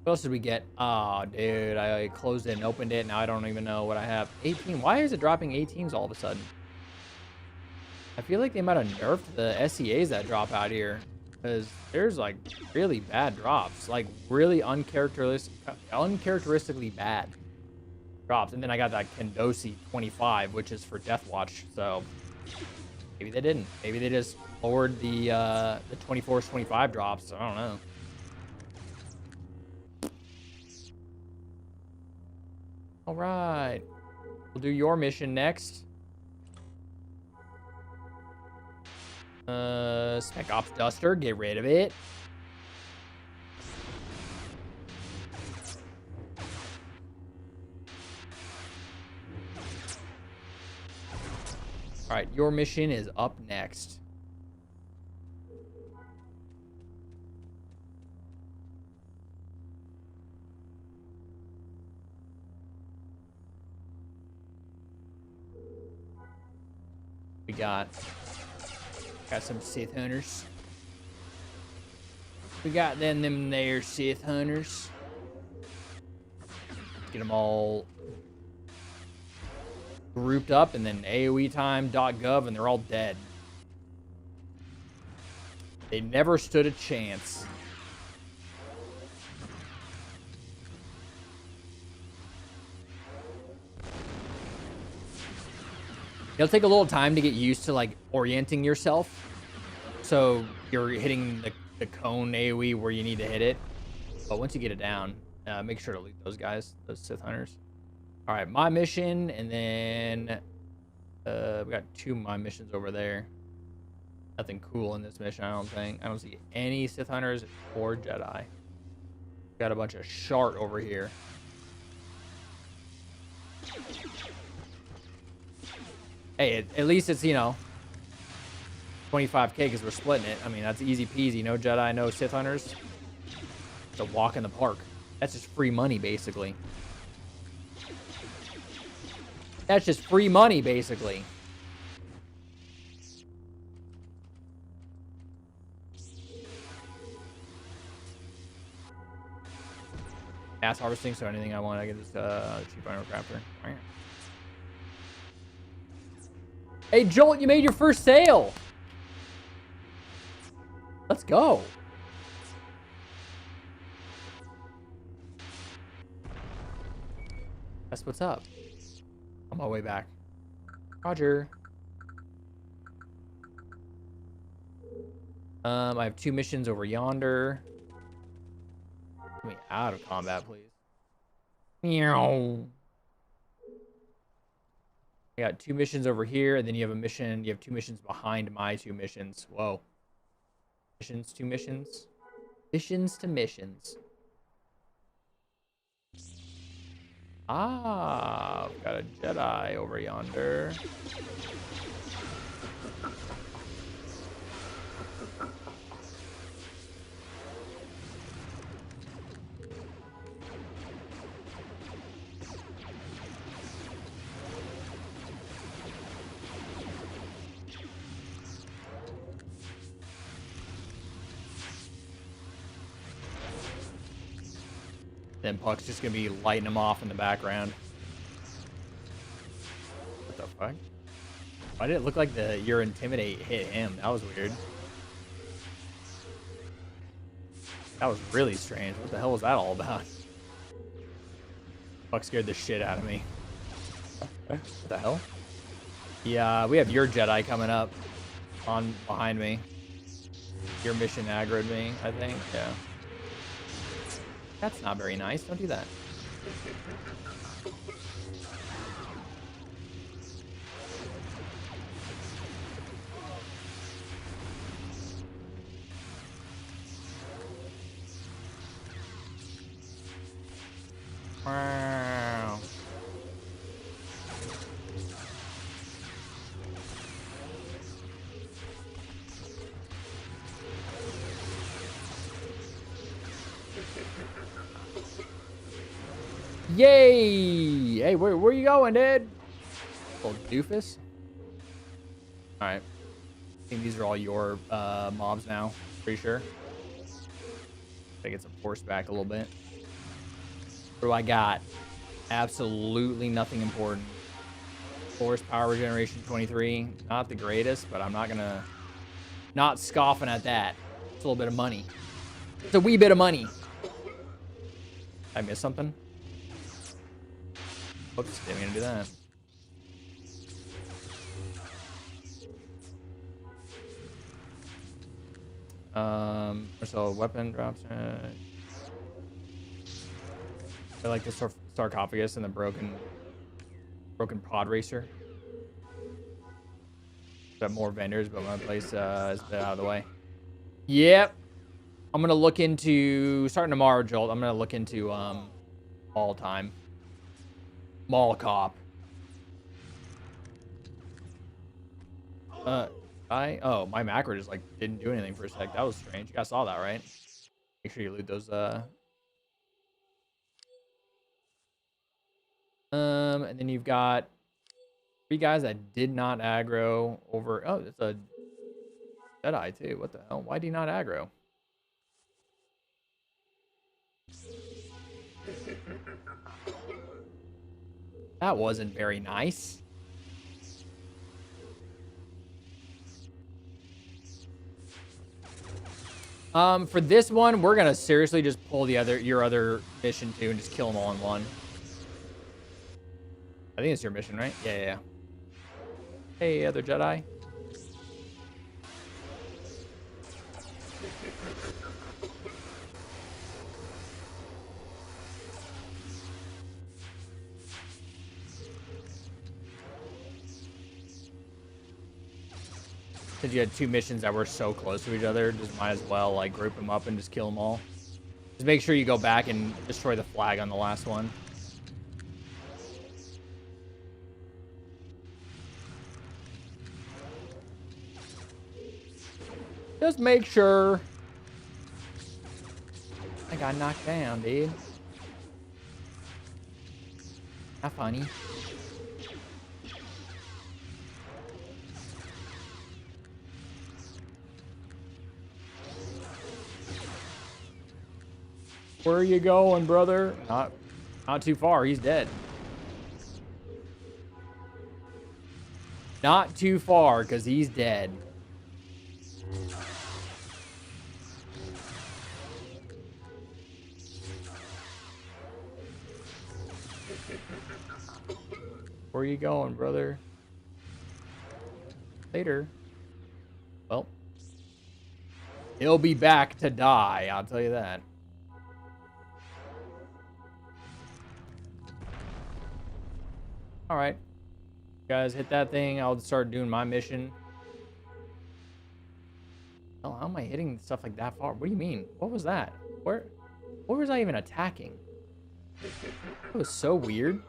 What else did we get? Oh, dude, I closed it and opened it. Now I don't even know what I have. 18. Why is it dropping 18s all of a sudden? I feel like they might have nerfed the SEAs that drop out here. Because there's, like, really bad drops. Like, really uncharacteristically bad drops. And then I got that Kendosi 25, which is for Deathwatch. So, maybe they didn't. Maybe they just lowered the 24s, 25 drops. I don't know. All right. We'll do your mission next. Spec Ops Duster, get rid of it. All right, your mission is up next. We got some Sith hunters. We got them there Sith hunters. Get them all grouped up, and then AOEtime.gov, and they're all dead. They never stood a chance. It'll take a little time to get used to, like, orienting yourself. So you're hitting the cone AoE where you need to hit it. But once you get it down, make sure to loot those guys, those Sith hunters. All right, my mission, and then we got 2 my missions over there. Nothing cool in this mission, I don't think. I don't see any Sith hunters or Jedi. Got a bunch of shart over here. Hey, at least it's, you know, 25k because we're splitting it. I mean, that's easy peasy. No Jedi, no Sith hunters. It's a walk in the park. That's just free money, basically. That's just free money, basically. Mass harvesting, so anything I want, I get this cheap iron crafter. Hey, Jolt, you made your first sale. Let's go. That's what's up. On my way back. Roger. I have 2 missions over yonder. Get me out of combat, please. Meow. I got 2 missions over here, and then you have a mission. You have 2 missions behind my 2 missions. Whoa. Missions to missions. Missions to missions. Ah, I've got a Jedi over yonder. Then Puck's just gonna be lighting them off in the background. What the fuck? Why did it look like your intimidate hit him? That was weird. That was really strange. What the hell was that all about? Puck scared the shit out of me. What the hell? Yeah, we have your Jedi coming up on behind me. Your mission aggroed me, I think. Yeah. That's not very nice. Don't do that. Wow. Yay! Hey, where you going, dude? Little doofus. All right. I think these are all your mobs now. Pretty sure. Gotta get some force back a little bit. What do I got? Absolutely nothing important. Force power regeneration 23. Not the greatest, but I'm not scoffing at that. It's a little bit of money. It's a wee bit of money. I missed something? Oops, didn't mean to do that. So weapon drops. I like the sarcophagus and the broken pod racer. Got more vendors, but my place is a bit out of the way. Yep. I'm gonna look into starting tomorrow, Jolt. I'm gonna look into mall time. Mall cop. Oh, my macro just like didn't do anything for a sec. That was strange. You guys saw that, right? Make sure you loot those and then you've got 3 guys that did not aggro over. Oh, it's a Jedi too. What the hell? Why do you not aggro? That wasn't very nice. For this one, we're gonna seriously just pull your other mission too and just kill them all in one. I think it's your mission, right? Yeah. Hey, other Jedi. Since you had 2 missions that were so close to each other, just might as well like group them up and just kill them all. Just make sure you go back and destroy the flag on the last one. Just make sure. I got knocked down, dude. Not funny. Where are you going, brother? Not too far. He's dead. Not too far, because he's dead. Where are you going, brother? Later. Well, he'll be back to die, I'll tell you that. All right. Guys, hit that thing. I'll start doing my mission. Oh, how am I hitting stuff like that far? What do you mean? What was that? Where was I even attacking? That was so weird.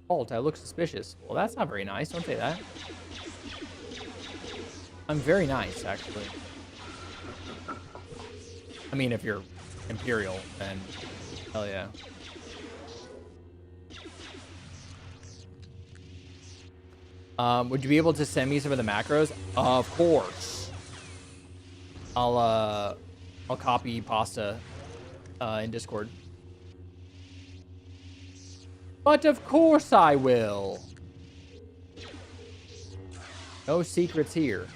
Halt, I look suspicious. Well, that's not very nice. Don't say that. I'm very nice, actually. I mean, if you're Imperial, then hell yeah. Would you be able to send me some of the macros? Of course. I'll copy pasta in Discord. But of course I will. No secrets here.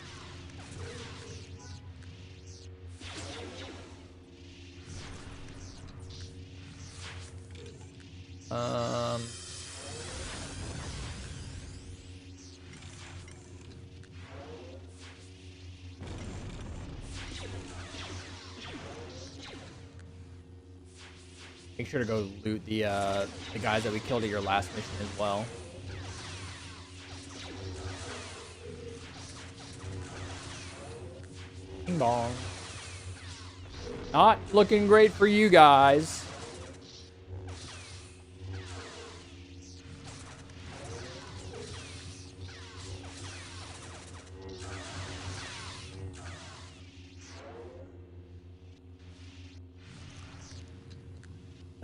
Make sure to go loot the guys that we killed at your last mission as well. Bing bong. Not looking great for you guys.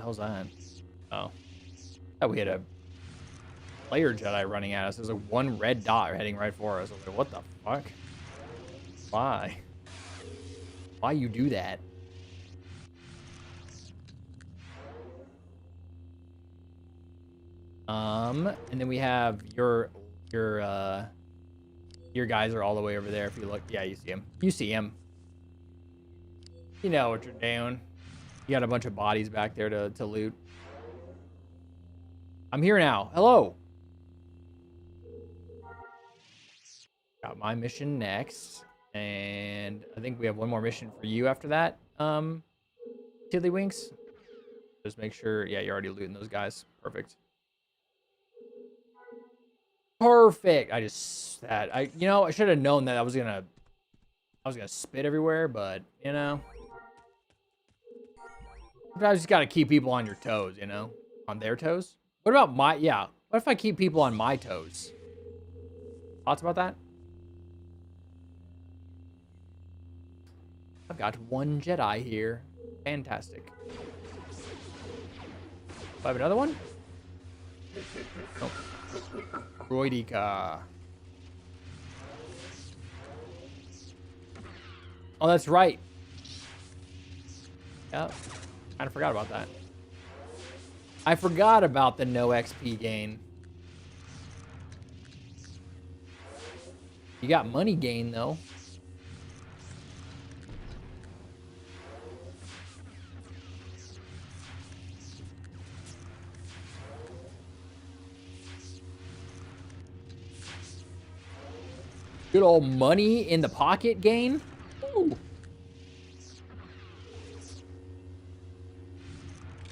the hell's that? Oh. Oh, we had a player Jedi running at us. There's a one red dot heading right for us. I was like, what the fuck? Why? Why you do that? And then we have your guys are all the way over there. If you look, yeah, you see him. You see him. You know what you're doing. You got a bunch of bodies back there to loot. I'm here now. Hello. Got my mission next. And I think we have one more mission for you after that. Tiddlywinks. Just make sure, yeah, you're already looting those guys. Perfect. Perfect. I should have known that I was gonna spit everywhere, but you know. I just gotta keep people on your toes, you know? On their toes? What about what if I keep people on my toes? Thoughts about that? I've got one Jedi here. Fantastic. Do I have another one? Oh. Droidica. Oh, that's right. Yep. Kind of forgot about that. I forgot about the no XP gain. You got money gain, though. Good old money in the pocket gain. Ooh.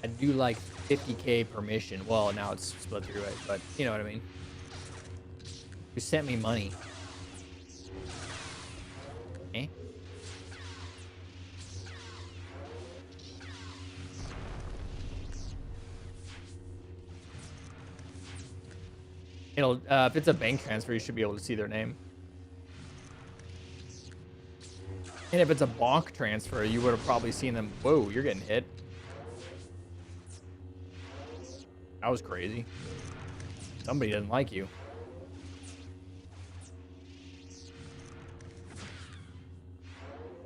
I do like 50k per mission. Well, now it's split through it, but you know what I mean. You sent me money. Eh? It'll if it's a bank transfer, you should be able to see their name. And if it's a bonk transfer, you would have probably seen them. Whoa, you're getting hit. That was crazy. Somebody doesn't like you.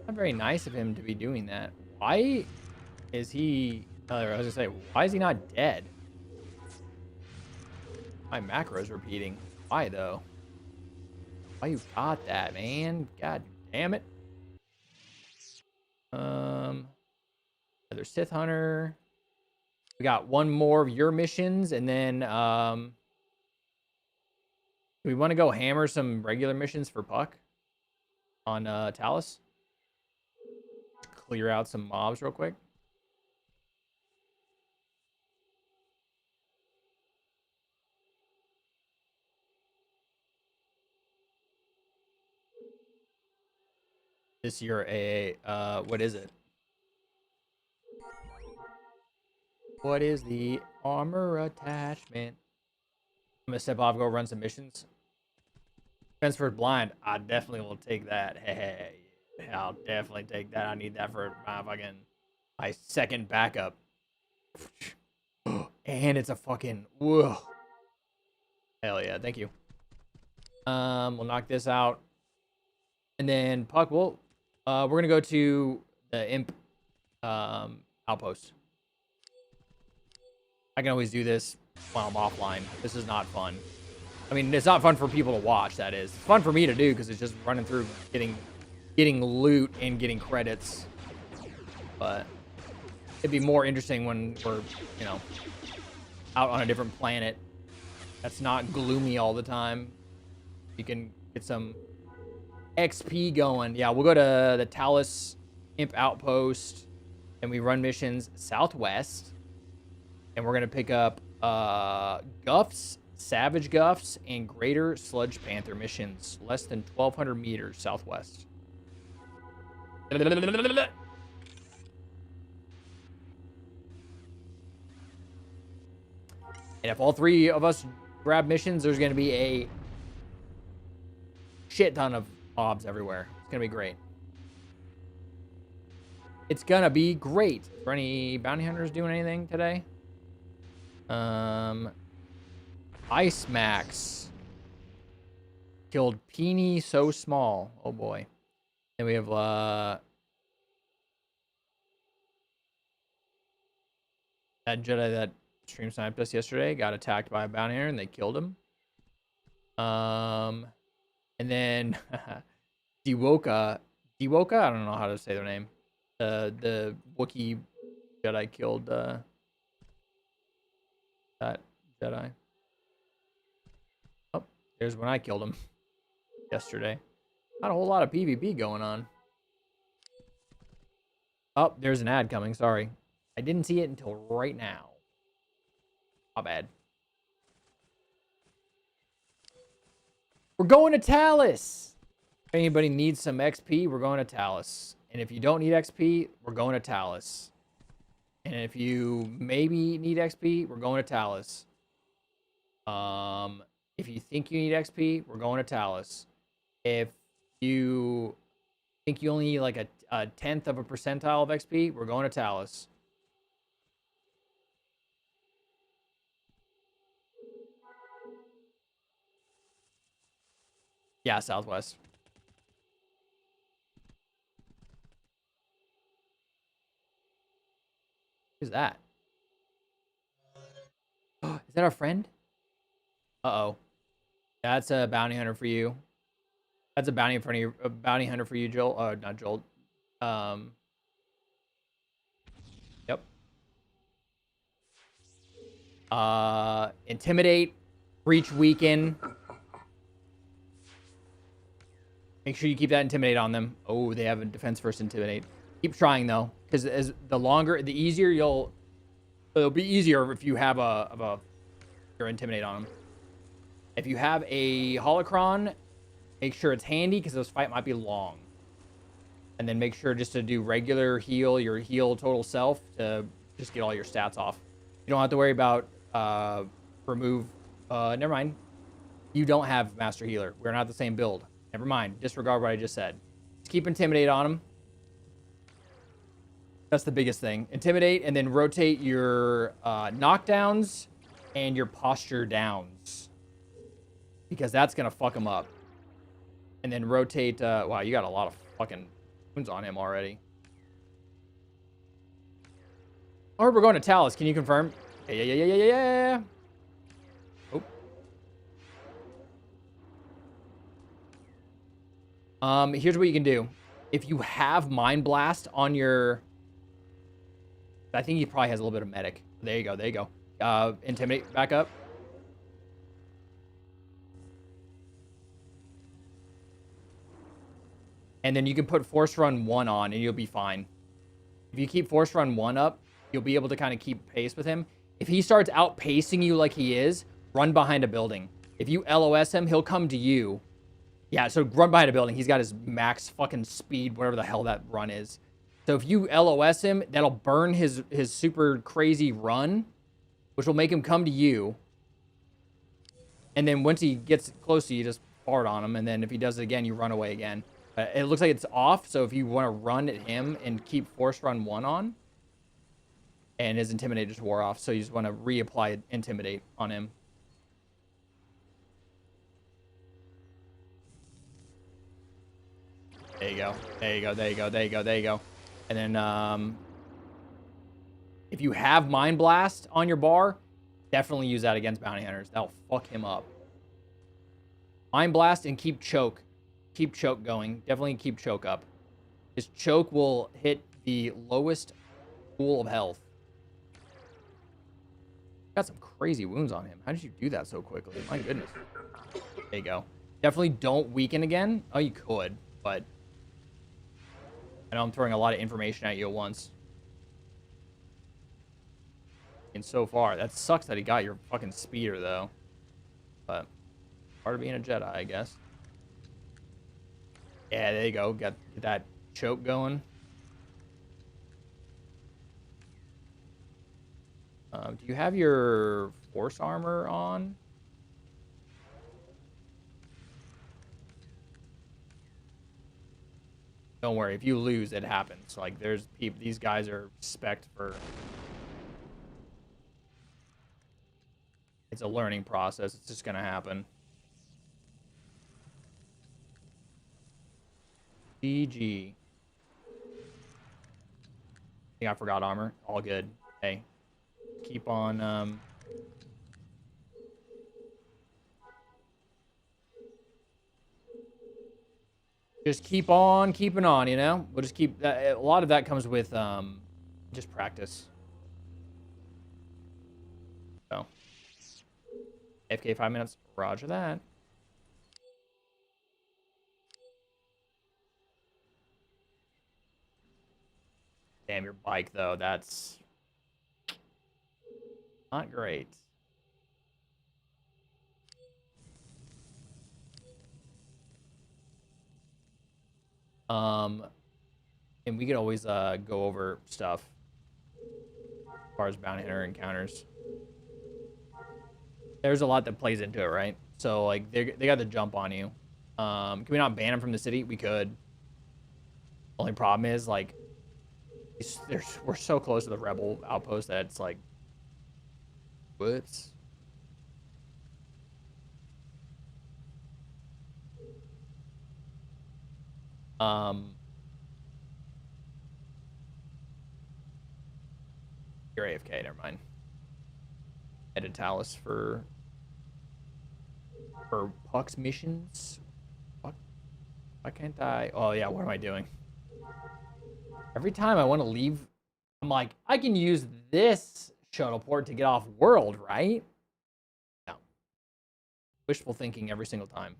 Not very nice of him to be doing that. Why is he... I was gonna say, why is he not dead? My macro's repeating. Why, though? Why you got that, man? God damn it. Another Sith Hunter. We got one more of your missions, and then we want to go hammer some regular missions for Puck on Talus. Clear out some mobs real quick. This year what is it? What is the armor attachment? I'm gonna step off, go run some missions. Defense for blind. I definitely will take that. Hey, I'll definitely take that. I need that for my second backup. And it's a fucking whoa. Hell yeah, thank you. We'll knock this out. And then Puck, we're gonna go to the Imp outpost. I can always do this while I'm offline. This is not fun. I mean, it's not fun for people to watch, that is. It's fun for me to do because it's just running through, getting loot and getting credits. But it'd be more interesting when we're, you know, out on a different planet that's not gloomy all the time. You can get some XP going. Yeah, we'll go to the Talus Imp Outpost, and we run missions southwest. And we're going to pick up Guffs, Savage Guffs, and Greater Sludge Panther missions. Less than 1,200 meters southwest. And if all three of us grab missions, there's going to be a shit ton of mobs everywhere. It's going to be great. It's gonna be great. For any bounty hunters doing anything today? Ice Max killed Peony so small. Oh boy. Then we have that Jedi that stream sniped us yesterday got attacked by a bounty hunter and they killed him. And then Dewoka, I don't know how to say their name. The Wookiee Jedi killed that Jedi. Oh, there's when I killed him yesterday. Not a whole lot of PvP going on. Oh, there's an ad coming. Sorry. I didn't see it until right now. Not bad. We're going to Talus. If anybody needs some XP, we're going to Talus. And if you don't need XP, we're going to Talus. And if you maybe need XP, we're going to Talus. If you think you need XP, we're going to Talus. If you think you only need like a tenth of a percentile of XP, we're going to Talus. Yeah, Southwest. Who's that? Is that our friend? Uh-oh. That's a bounty hunter for you. That's a bounty hunter for you, Joel. Oh, not Joel. Yep. Intimidate, breach, weaken. Make sure you keep that intimidate on them. Oh, they have a defense first intimidate. Keep trying though, because as the longer, the easier it'll be easier if you have your intimidate on them. If you have a holocron, make sure it's handy because this fight might be long. And then make sure just to do regular heal, your heal total self to just get all your stats off. You don't have to worry about remove. Never mind. You don't have master healer. We're not the same build. Never mind. Disregard what I just said. Just keep intimidate on them. That's the biggest thing. Intimidate and then rotate your knockdowns and your posture downs. Because that's going to fuck him up. And then rotate... wow, you got a lot of fucking wounds on him already. Or we're going to Talus. Can you confirm? Yeah. Oh. Here's what you can do. If you have Mind Blast on your... I think he probably has a little bit of medic. There you go. Intimidate back up. And then you can put Force Run 1 on and you'll be fine. If you keep Force Run 1 up, you'll be able to kind of keep pace with him. If he starts outpacing you like he is, run behind a building. If you LOS him, he'll come to you. Yeah, so run behind a building. He's got his max fucking speed, whatever the hell that run is. So if you LOS him, that'll burn his super crazy run, which will make him come to you. And then once he gets close to you, just fart on him. And then if he does it again, you run away again. It looks like it's off, so if you want to run at him and keep Force Run 1 on, and his Intimidate just wore off, so you just want to reapply Intimidate on him. There you go. And then, if you have Mind Blast on your bar, definitely use that against Bounty Hunters. That'll fuck him up. Mind Blast and keep Choke. Keep Choke going. Definitely keep Choke up. His Choke will hit the lowest pool of health. Got some crazy wounds on him. How did you do that so quickly? My goodness. There you go. Definitely don't weaken again. Oh, you could, but I know I'm throwing a lot of information at you at once. And so far, that sucks that he got your fucking speeder, though. But part of being a Jedi, I guess. Yeah, there you go. Get that choke going. Do you have your force armor on? Don't worry, if you lose, it happens. Like, there's people, these guys are spec'd for... It's a learning process. It's just gonna happen. GG. I think I forgot armor. All good. Hey, keep on, just keep on keeping on, you know? We'll just keep... a lot of that comes with, just practice. So. AFK 5 minutes. Roger that. Damn, your bike, though. That's... not great. And we could always go over stuff as far as bounty hunter encounters. There's a lot that plays into it, right? So like they got the jump on you. Can we not ban them from the city? We could. Only problem is like we're so close to the rebel outpost that it's like, whoops. You're AFK, never mind. Edit Talus for Puck's missions. Fuck. Why can't I? Oh yeah, what am I doing? Every time I want to leave, I'm like, I can use this shuttle port to get off world, right? No. Wishful thinking every single time.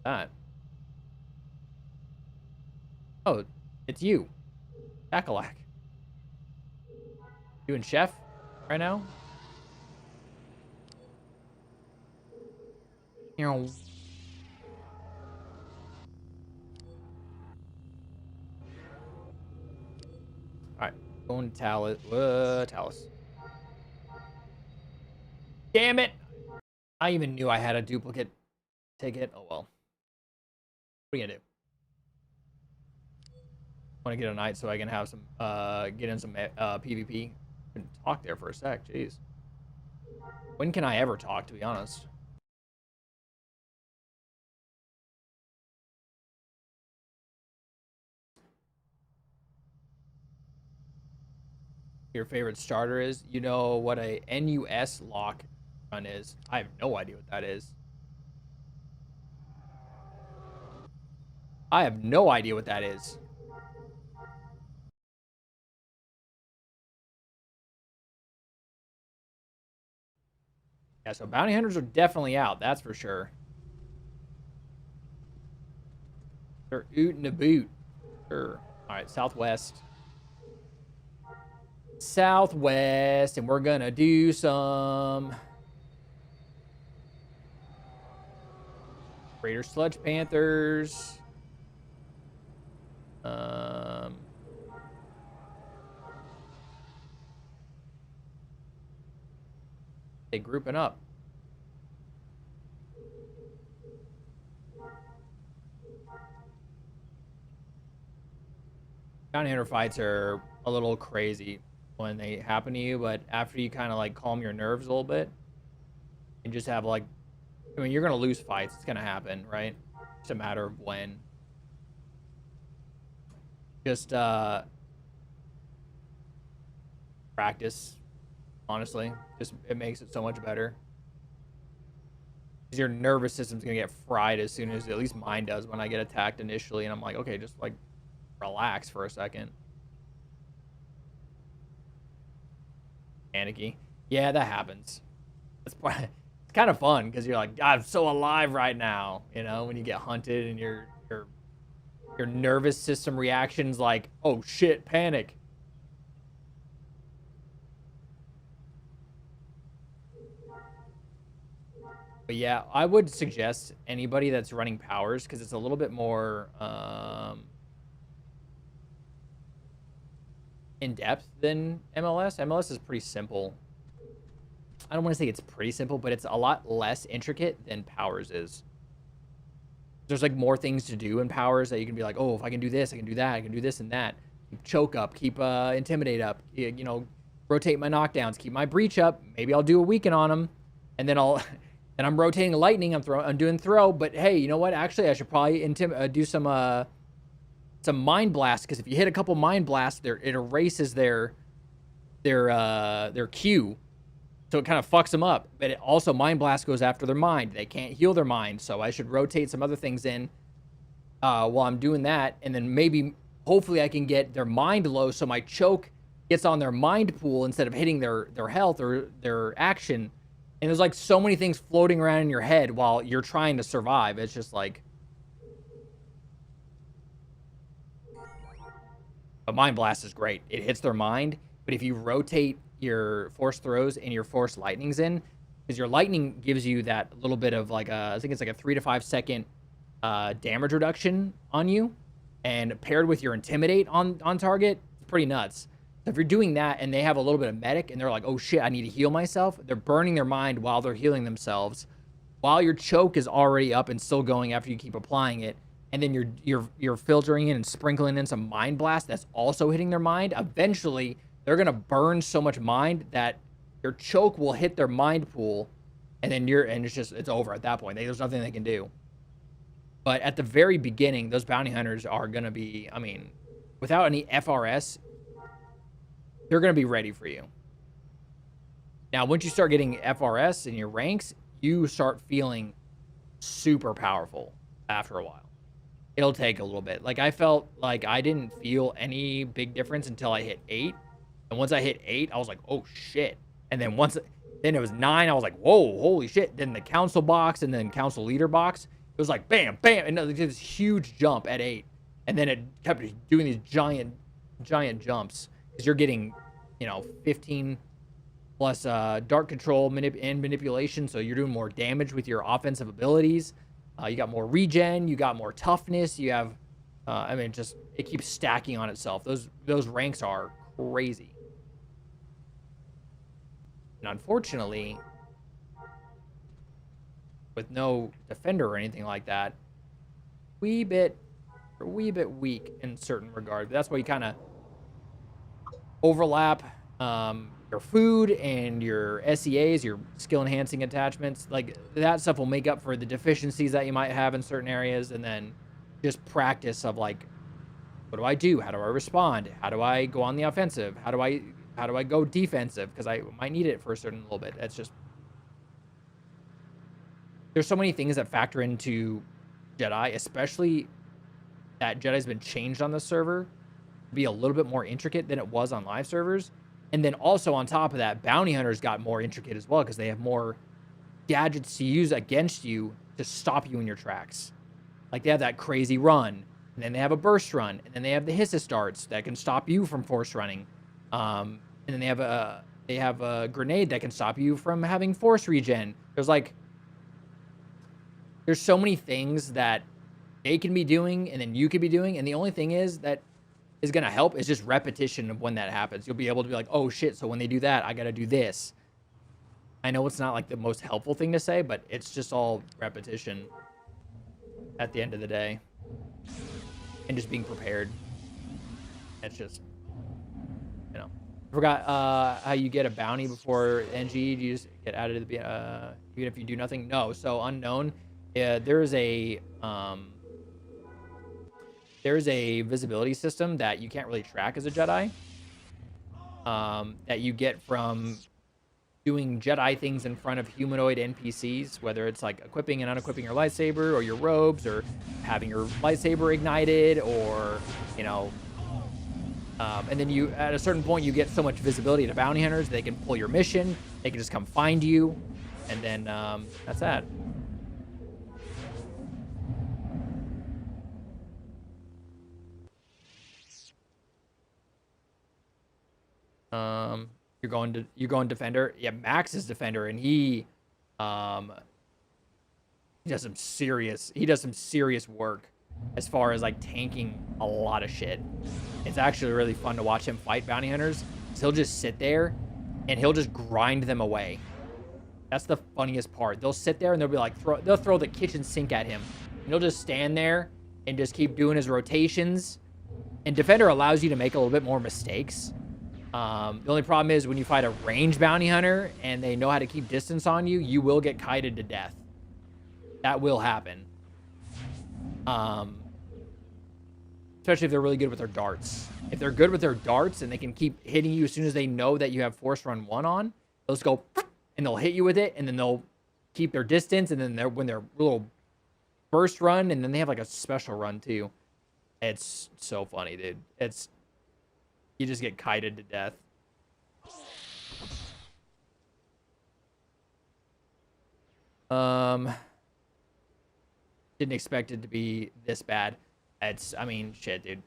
That. Oh, it's you. Takalak. Doing chef right now? You know. Alright. Going to Talus. Talus. Damn it! I even knew I had a duplicate ticket. Oh well. What are you gonna do? Want to get a night so I can have some get in some PvP. Couldn't talk there for a sec. Jeez. When can I ever talk, to be honest? Your favorite starter is? You know what a NUS lock run is? I have no idea what that is. I have no idea what that is. Yeah, so bounty hunters are definitely out. That's for sure. They're oot and a boot. Sure. All right, southwest. Southwest, and we're gonna do some Raider Sludge Panthers. They grouping up. Bounty hunter fights are a little crazy when they happen to you, but after you kind of like calm your nerves a little bit and just have like, I mean, you're gonna lose fights. It's gonna happen, right? It's a matter of when. Just practice, honestly. Just it makes it so much better. Because your nervous system's gonna get fried as soon as, at least mine does, when I get attacked initially, and I'm like, okay, just like relax for a second. Panicky. Yeah, that happens. It's kind of fun because you're like, God, I'm so alive right now. You know, when you get hunted and your nervous system reactions like, oh shit, panic. But yeah, I would suggest anybody that's running powers, because it's a little bit more in depth than MLS. MLS is pretty simple. I don't want to say it's pretty simple, but it's a lot less intricate than powers is. There's like more things to do in powers that you can be like, oh, if I can do this, I can do that, I can do this and that. Keep choke up, keep intimidate up, you know, rotate my knockdowns, keep my breach up. Maybe I'll do a weaken on them, and then and I'm rotating lightning. I'm doing throw. But hey, you know what? Actually, I should probably do some mind blast, because if you hit a couple mind blasts, it erases their Q. So it kind of fucks them up, but it also mind blast goes after their mind. They can't heal their mind, so I should rotate some other things in while I'm doing that, and then maybe, hopefully, I can get their mind low, so my choke gets on their mind pool instead of hitting their health or their action. And there's like so many things floating around in your head while you're trying to survive. It's just like, a mind blast is great. It hits their mind, but if you rotate your force throws and your force lightnings in, because your lightning gives you that little bit of like I think it's like a 3 to 5 second damage reduction on you, and paired with your intimidate on target, it's pretty nuts. So if you're doing that and they have a little bit of medic and they're like, oh shit, I need to heal myself, they're burning their mind while they're healing themselves, while your choke is already up and still going after you keep applying it, and then you're filtering in and sprinkling in some mind blast that's also hitting their mind. Eventually they're gonna burn so much mind that your choke will hit their mind pool, and then it's over at that point. There's nothing they can do. But at the very beginning, those bounty hunters are gonna be, I mean, without any FRS, they're gonna be ready for you. Now, once you start getting FRS in your ranks, you start feeling super powerful after a while. It'll take a little bit. Like, I felt like I didn't feel any big difference until I hit 8. And once I hit 8, I was like, oh shit. And then then it was 9, I was like, whoa, holy shit. Then the council box and then council leader box, it was like bam, bam, and it did this huge jump at 8. And then it kept doing these giant jumps, because you're getting, you know, 15 plus dark control and manipulation, so you're doing more damage with your offensive abilities. You got more regen, you got more toughness, you have I mean, just it keeps stacking on itself. Those ranks are crazy. And unfortunately, with no defender or anything like that, wee bit weak in certain regard. But that's why you kind of overlap your food and your SEAs, your skill enhancing attachments. Like, that stuff will make up for the deficiencies that you might have in certain areas, and then just practice of like, what do I do? How do I respond? How do I go on the offensive? How do I go defensive? Because I might need it for a certain little bit. That's just, there's so many things that factor into Jedi, especially that Jedi's been changed on the server to be a little bit more intricate than it was on live servers. And then also on top of that, bounty hunters got more intricate as well, because they have more gadgets to use against you to stop you in your tracks. Like, they have that crazy run, and then they have a burst run, and then they have the Hissus darts that can stop you from force running. And then they have a grenade that can stop you from having force regen. There's so many things that they can be doing and then you could be doing, and the only thing is that is going to help is just repetition of when that happens. You'll be able to be like, oh shit, so when they do that, I got to do this. I know it's not like the most helpful thing to say, but it's just all repetition at the end of the day. And just being prepared. It's just, you know. I forgot how you get a bounty before NG. Do you just get added to the even if you do nothing? No. So unknown. There's a visibility system that you can't really track as a Jedi. That you get from doing Jedi things in front of humanoid NPCs, whether it's like equipping and unequipping your lightsaber, or your robes, or having your lightsaber ignited, or, you know, and then you, at a certain point, you get so much visibility to bounty hunters, they can pull your mission, they can just come find you, and then that's that. You're going defender. Yeah, Max is defender, and he does some serious work as far as like tanking a lot of shit. It's actually really fun to watch him fight bounty hunters. So he'll just sit there and he'll just grind them away. That's the funniest part. They'll sit there and they'll be like, they'll throw the kitchen sink at him, He'll just stand there and just keep doing his rotations. And Defender allows you to make a little bit more mistakes. The only problem is when you fight a ranged bounty hunter and they know how to keep distance on you, you will get kited to death. That will happen. Especially if they're really good with their darts. If they're good with their darts and they can keep hitting you as soon as they know that you have Force Run 1 on, they'll just go and they'll hit you with it, and then they'll keep their distance, and then when they're little burst run, and then they have like a special run too. It's so funny, dude. You just get kited to death. Didn't expect it to be this bad. I mean, shit, dude.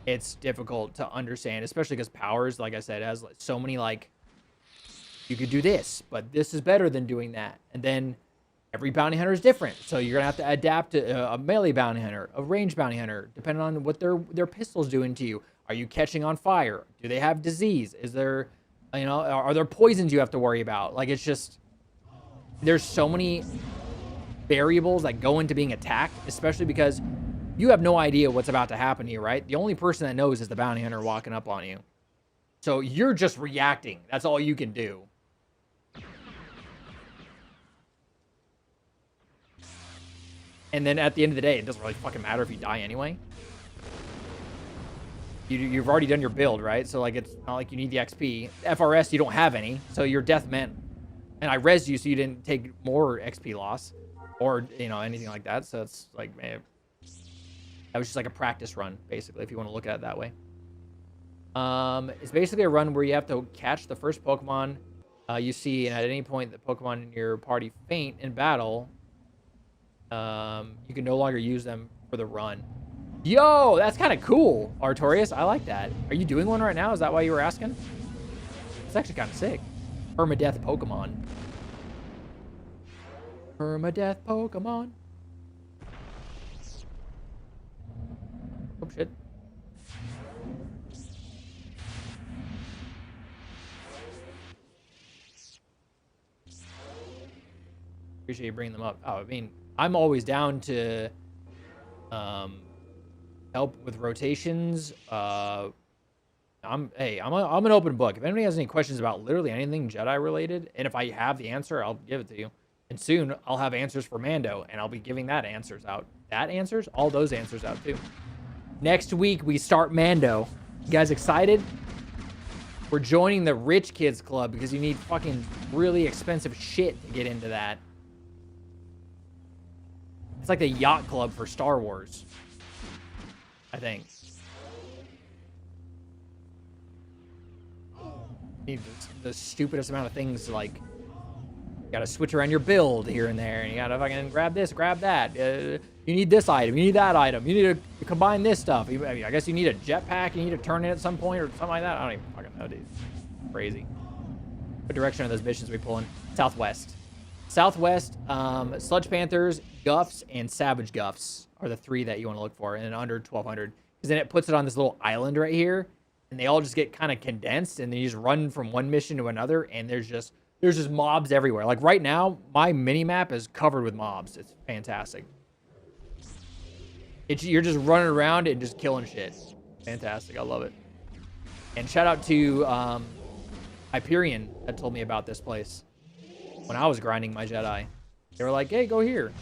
It's difficult to understand, especially because Powers, like I said, has so many, like, you could do this, but this is better than doing that. And then every bounty hunter is different. So you're going to have to adapt to a melee bounty hunter, a ranged bounty hunter, depending on what their pistol's doing to you. Are you catching on fire? Do they have disease? Is there, are there poisons you have to worry about? Like, it's just, there's so many variables that go into being attacked, especially because you have no idea what's about to happen to you, right? The only person that knows is the bounty hunter walking up on you. So you're just reacting. That's all you can do. And then at the end of the day, it doesn't really fucking matter if you die anyway. You've already done your build, right? So, like, it's not like you need the XP. FRS, you don't have any, so your death meant... And I rezzed you so you didn't take more XP loss. Or, anything like that. So it's like, man... That was just like a practice run, basically, if you want to look at it that way. It's basically a run where you have to catch the first Pokemon you see, and at any point the Pokemon in your party faint in battle, you can no longer use them for the run. Yo, that's kind of cool, Artorias. I like that. Are you doing one right now? Is that why you were asking? It's actually kind of sick. Permadeath Pokemon. Permadeath Pokemon. Oh, shit. Appreciate you bringing them up. Oh, I mean, I'm always down to help with rotations. I'm an open book. If anybody has any questions about literally anything Jedi related, and if I have the answer, I'll give it to you. And soon I'll have answers for Mando, and I'll be giving all those answers out too. Next week we start Mando. You guys excited? We're joining the rich kids club because you need fucking really expensive shit to get into that. It's like the yacht club for Star Wars, I think. You need the stupidest amount of things, like, you gotta switch around your build here and there, and you gotta fucking grab this, grab that. You need this item, you need that item, you need to combine this stuff. I guess you need a jetpack, you need to turn in at some point or something like that. I don't even fucking know, dude. Crazy. What direction are those missions we pulling? Southwest. Southwest, Sludge Panthers, Guffs, and Savage Guffs are the three that you want to look for, and under 1200. Because then it puts it on this little island right here, and they all just get kind of condensed, and then you just run from one mission to another, and there's just mobs everywhere. Like right now, my mini map is covered with mobs. It's fantastic. You're just running around and just killing shit. Fantastic. I love it. And shout out to Hyperion that told me about this place when I was grinding my Jedi. They were like, hey, go here.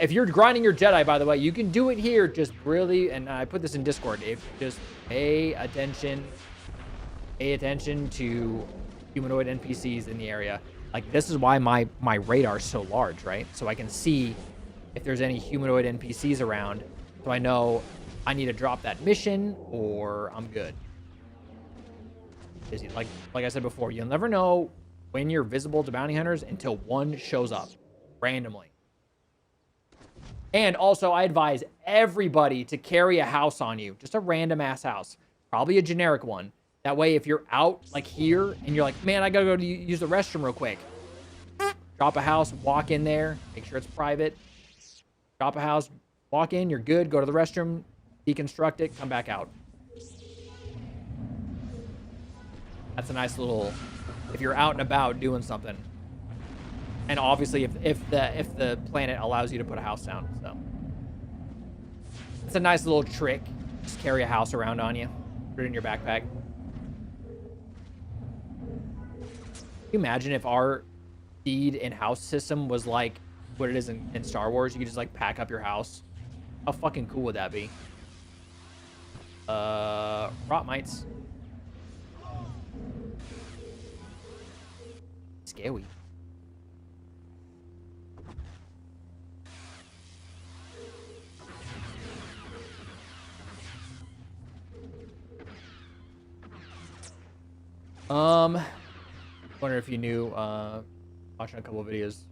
If you're grinding your Jedi, by the way, you can do it here. Just really, and I put this in Discord, Dave. Just pay attention to humanoid NPCs in the area. Like, this is why my radar is so large, right? So I can see if there's any humanoid NPCs around, so I know I need to drop that mission or I'm good. Like I said before, you'll never know when you're visible to bounty hunters until one shows up randomly. And also, I advise everybody to carry a house on you, just a random ass house, probably a generic one. That way, if you're out like here and you're like, man, I gotta go to use the restroom real quick. Drop a house, walk in there, make sure it's private. Drop a house, walk in, you're good, go to the restroom, deconstruct it, come back out. That's a nice little, if you're out and about doing something. And obviously, if the planet allows you to put a house down, so it's a nice little trick. Just carry a house around on you, put it in your backpack. Can you imagine if our feed and house system was like what it is in Star Wars? You could just like pack up your house. How fucking cool would that be? Rot mites. Scary. Wonder if you knew, watching a couple of videos,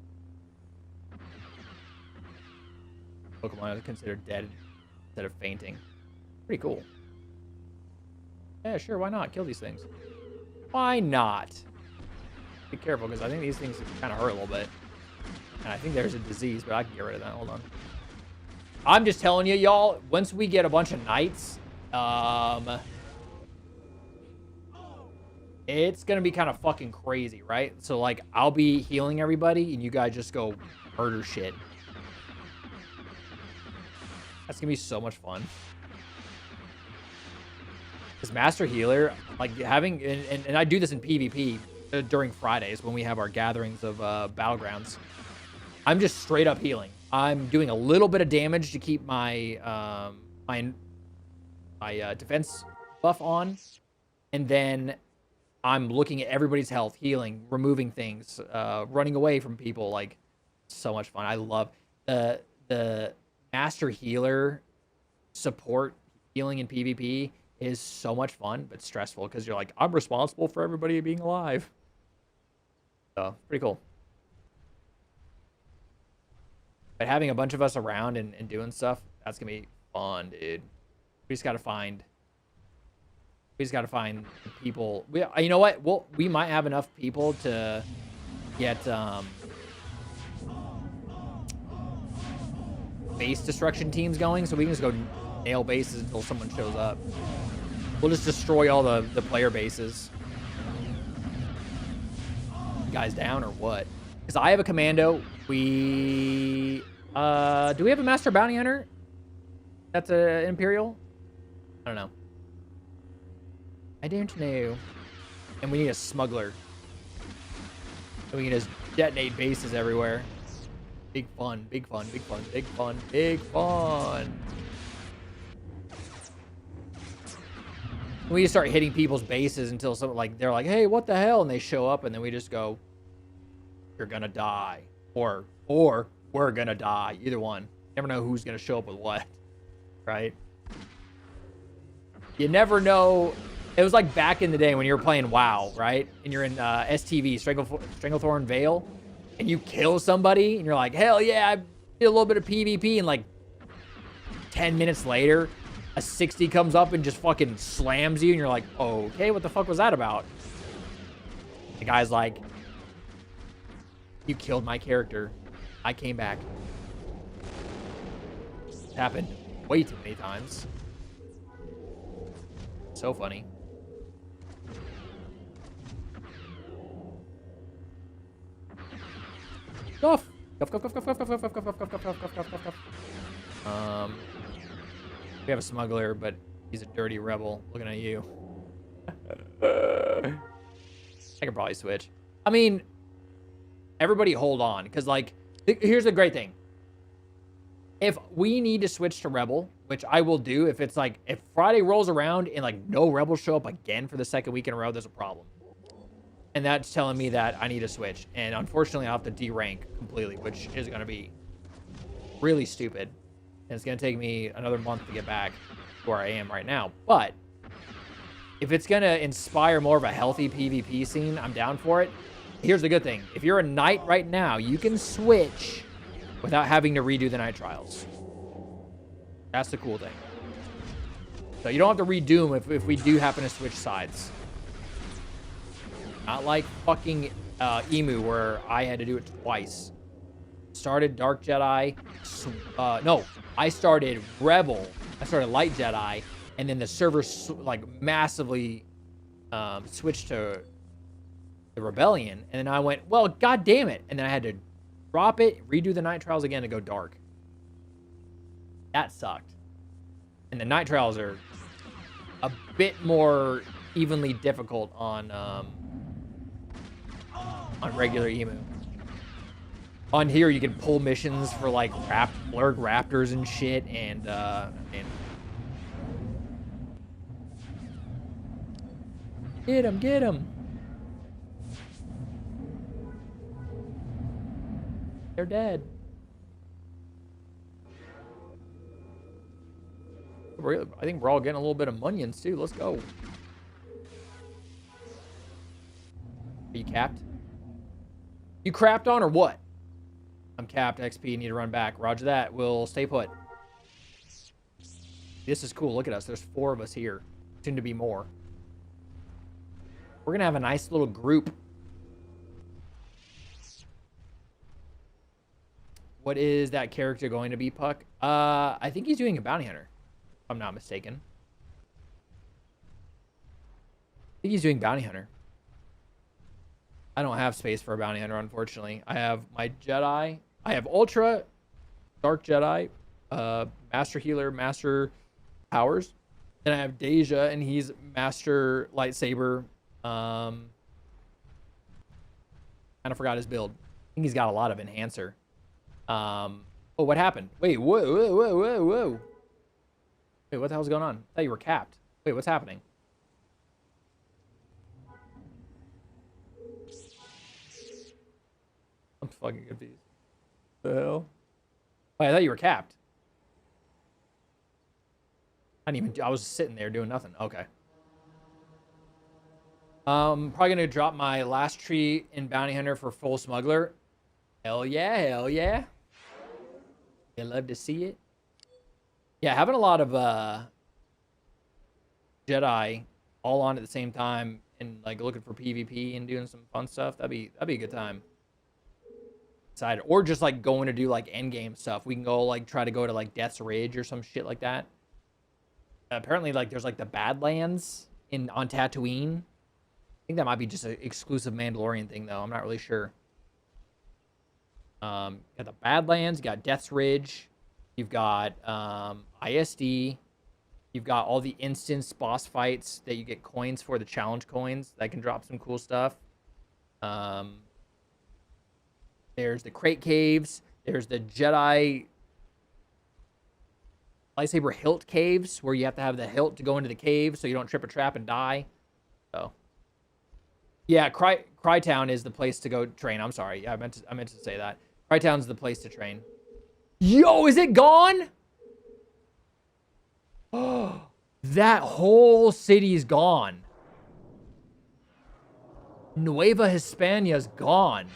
Pokemon is considered dead instead of fainting. Pretty cool. Yeah, sure, why not? Kill these things. Why not? Be careful, because I think these things kind of hurt a little bit. And I think there's a disease, but I can get rid of that. Hold on. I'm just telling you, y'all, once we get a bunch of knights, it's gonna be kind of fucking crazy, right? So, like, I'll be healing everybody, and you guys just go murder shit. That's gonna be so much fun. This Master Healer, like, having... And I do this in PvP during Fridays when we have our gatherings of Battlegrounds. I'm just straight up healing. I'm doing a little bit of damage to keep my my defense buff on. And then I'm looking at everybody's health, healing, removing things, running away from people. Like, so much fun. I love the Master Healer support healing in PvP is so much fun, but stressful because you're like, I'm responsible for everybody being alive. So, pretty cool. But having a bunch of us around and doing stuff, that's going to be fun, dude. We just got to find people. You know what? We might have enough people to get base destruction teams going, so we can just go nail bases until someone shows up. We'll just destroy all the player bases. You guys down or what? Because I have a commando. Do we have a master bounty hunter? That's a Imperial? I don't know. I don't know. And we need a smuggler. And we can just detonate bases everywhere. Big fun, big fun, big fun, big fun, big fun. We just start hitting people's bases until someone, like, they're like, hey, what the hell? And they show up, and then we just go, you're gonna die. Or we're gonna die. Either one. Never know who's gonna show up with what. Right? You never know. It was like back in the day when you were playing WoW, right? And you're in STV, Stranglethorn Vale, and you kill somebody, and you're like, hell yeah, I did a little bit of PvP, and like 10 minutes later, a 60 comes up and just fucking slams you, and you're like, okay, what the fuck was that about? The guy's like, you killed my character. I came back. It's happened way too many times. So funny. Guff. Guff, guff, guff, guff, guff, guff, guff, guff, guff, guff, guff, guff, guff, guff, guff. We have a smuggler, but he's a dirty rebel. Looking at you. I could probably switch. I mean, everybody hold on, because, like, here's the great thing. If we need to switch to rebel, which I will do, if it's like, if Friday rolls around and like no rebels show up again for the second week in a row, there's a problem. And that's telling me that I need to switch. And unfortunately, I'll have to de-rank completely, which is going to be really stupid. And it's going to take me another month to get back to where I am right now. But if it's going to inspire more of a healthy PvP scene, I'm down for it. Here's the good thing. If you're a knight right now, you can switch without having to redo the night trials. That's the cool thing. So you don't have to redo them if we do happen to switch sides. Not like fucking Emu, where I had to do it twice. Started Dark Jedi. No, I started Rebel. I started Light Jedi, and then the server like massively switched to the rebellion, and then I went, well, god damn it, and then I had to drop it, redo the night trials again to go dark. That sucked. And the night trials are a bit more evenly difficult on regular emu. On here, you can pull missions for like blurg raptors and shit, and get him, get him. They're dead. I think we're all getting a little bit of munions too. Let's go. Are you capped? You crapped on or what? I'm capped. XP, need to run back. Roger that. We'll stay put. This is cool. Look at us. There's 4 of us here. Soon to be more. We're going to have a nice little group. What is that character going to be, Puck? I think he's doing a bounty hunter, if I'm not mistaken. I think he's doing bounty hunter. I don't have space for a bounty hunter, unfortunately. I have my Jedi. I have Ultra, Dark Jedi, Master Healer, Master Powers. Then I have Deja, and he's Master Lightsaber. Kind of forgot his build. I think he's got a lot of Enhancer. Oh, what happened? Wait, whoa. Wait, what the hell's going on? I thought you were capped. Wait, what's happening? I'm fucking confused. The hell? Wait, I thought you were capped. I was sitting there doing nothing. Okay. Probably gonna drop my last tree in Bounty Hunter for full smuggler. Hell yeah, hell yeah. You love to see it. Yeah, having a lot of Jedi all on at the same time and like looking for PvP and doing some fun stuff, that'd be a good time. Or just like going to do like end game stuff. We can go like try to go to like Death's Ridge or some shit like that. Apparently like there's like the Badlands on Tatooine. I think that might be just an exclusive Mandalorian thing though. I'm not really sure. You got the Badlands, you got Death's Ridge, you've got ISD, you've got all the instance boss fights that you get coins for, the challenge coins that can drop some cool stuff. There's the crate caves. There's the Jedi lightsaber hilt caves where you have to have the hilt to go into the cave so you don't trip a trap and die. So, yeah, Crytown is the place to go train. I'm sorry. Yeah, I meant to say that. Crytown's the place to train. Yo, is it gone? Oh, that whole city's gone. Nueva Hispania's gone.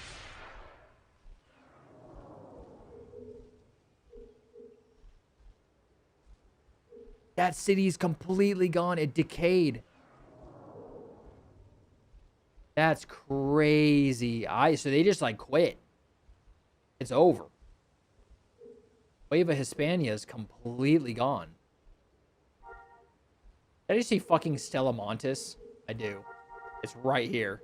That city's completely gone. It decayed. That's crazy. So they just like quit. It's over. Nueva Hispania is completely gone. Did I just see fucking Stella Montis? I do. It's right here.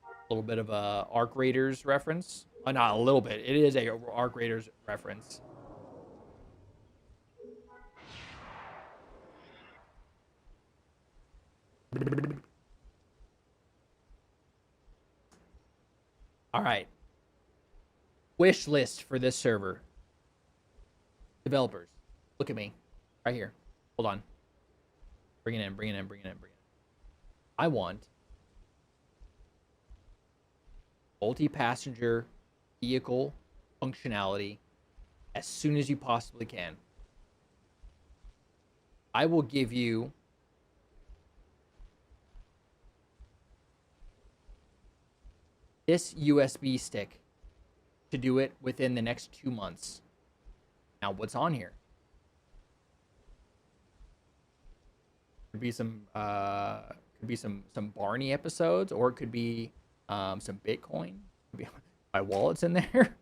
A little bit of a Arc Raiders reference. Oh, not a little bit. It is a Arc Raiders reference. All right. Wish list for this server. Developers, look at me. Right here. Hold on. Bring it in. I want multi-passenger vehicle functionality as soon as you possibly can. I will give you this USB stick to do it within the next 2 months. Now, what's on here? Could be some Barney episodes, or it could be some Bitcoin. Could be my wallet's in there.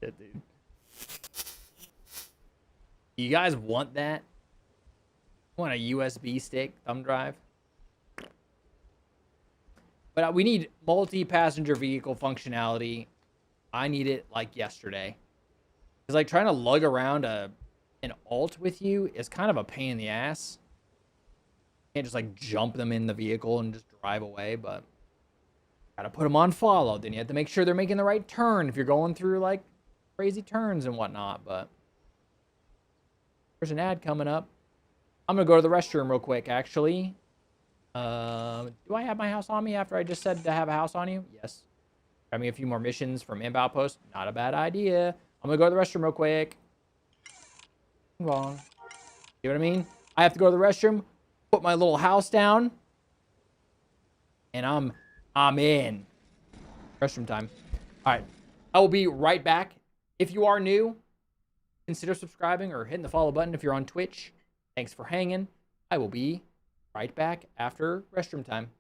Yeah, dude. You guys want that? Want a USB stick thumb drive? But we need multi-passenger vehicle functionality. I need it like yesterday. Because like trying to lug around an alt with you is kind of a pain in the ass. You can't just like jump them in the vehicle and just drive away, but gotta put them on follow. Then you have to make sure they're making the right turn if you're going through like crazy turns and whatnot. But there's an ad coming up. I'm gonna go to the restroom real quick, actually. Do I have my house on me after I just said to have a house on you? Yes. Got me a few more missions from Imp Outpost. Not a bad idea. I'm gonna go to the restroom real quick. Move on. You know what I mean? I have to go to the restroom, put my little house down, and I'm in. Restroom time. All right. I will be right back. If you are new, consider subscribing or hitting the follow button if you're on Twitch. Thanks for hanging. I will be right back after restroom time.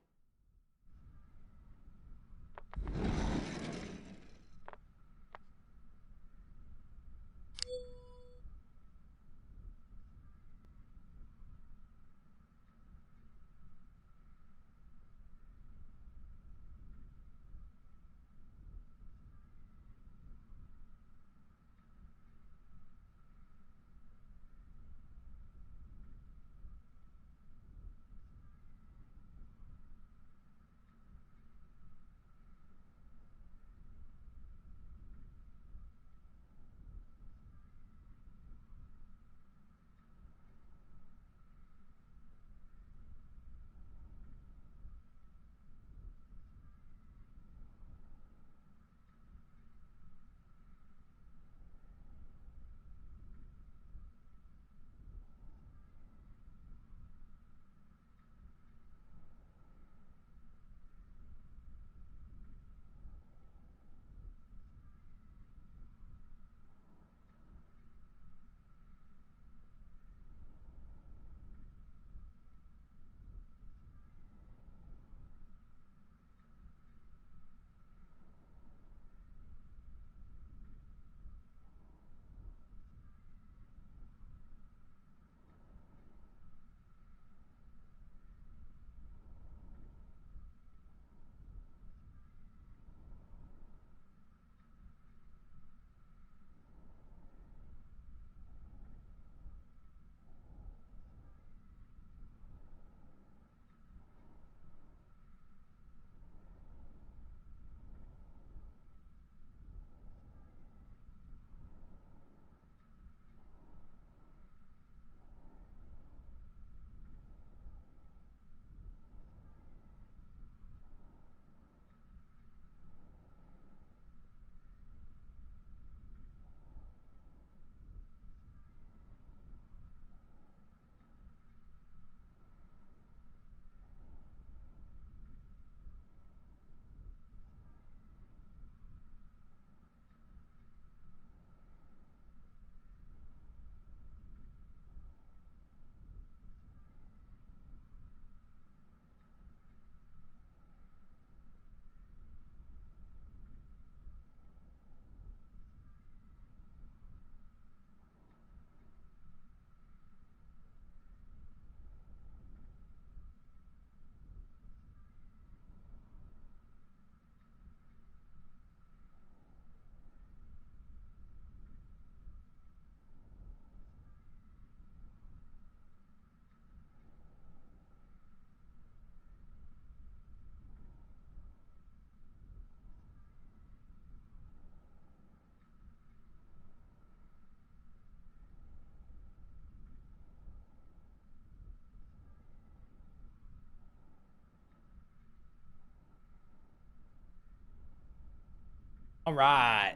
All right.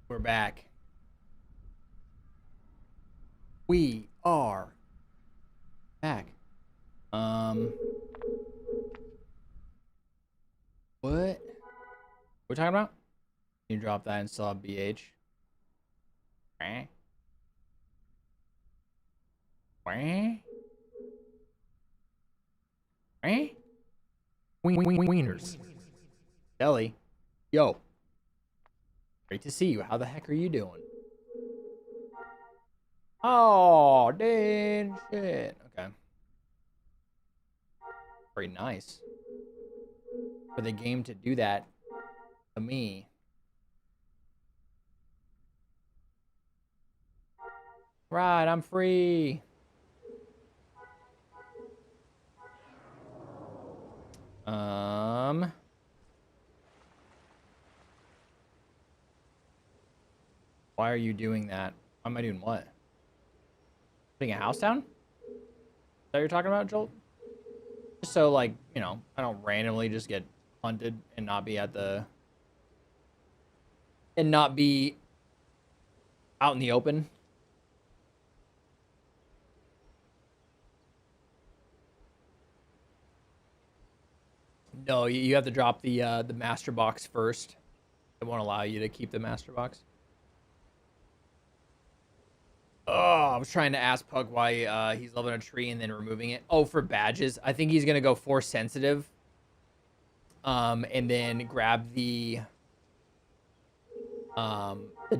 We're back. We are back. What? We're talking about? You drop that and still have BH. Eh? Eh? Eh? Wieners. Kelly. Yo. Great to see you. How the heck are you doing? Oh, dang shit. Okay. Very nice. For the game to do that to me. Right, I'm free. Why are you doing that? Why am I doing what? Putting a house down? Is that what you're talking about, Joel? Just so, like, you know, I don't randomly just get hunted and not be at the... And not be out in the open. No, you have to drop the master box first. It won't allow you to keep the master box. Oh, I was trying to ask Pug why he's leveling a tree and then removing it. Oh, for badges. I think he's gonna go force sensitive. And then grab the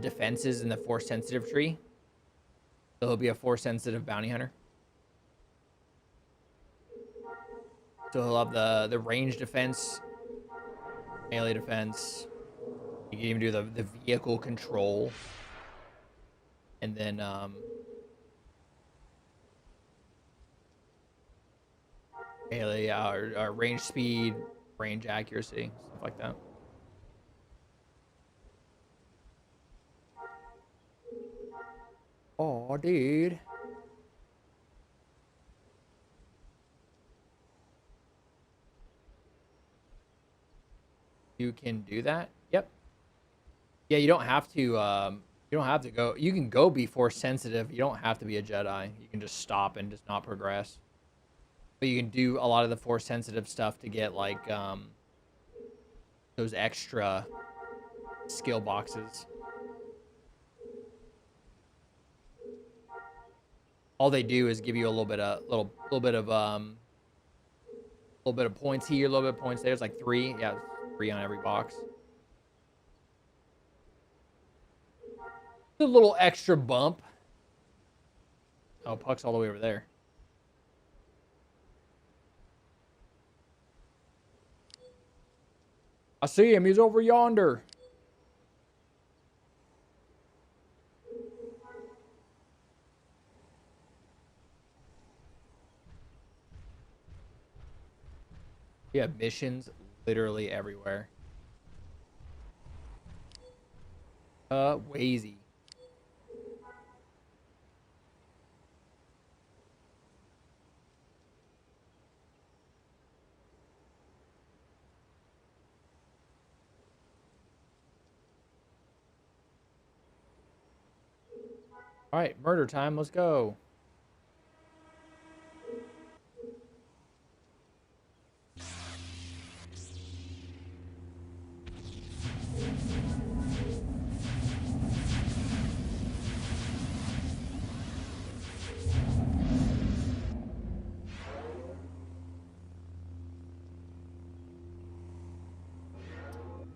defenses in the force sensitive tree. So he'll be a force sensitive bounty hunter. So he'll have the range defense, melee defense. You can even do the vehicle control. And then melee range speed, range accuracy, stuff like that. Oh, dude. You can do that? Yep. Yeah, you don't have to go. You can go be force sensitive. You don't have to be a Jedi. You can just stop and just not progress. But you can do a lot of the force sensitive stuff to get like those extra skill boxes. All they do is give you a little bit of points here, a little bit of points there. It's like 3. Yeah, 3 on every box. A little extra bump. Oh, Puck's all the way over there. I see him. He's over yonder. We have missions literally everywhere. Wazy. All right, murder time. Let's go.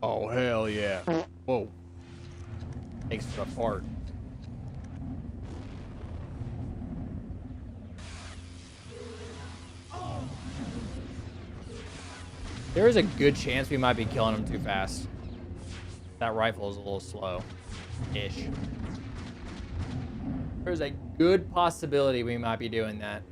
Oh, hell yeah. Whoa. Thanks for the fart. There is a good chance we might be killing him too fast. That rifle is a little slow-ish. There's a good possibility we might be doing that.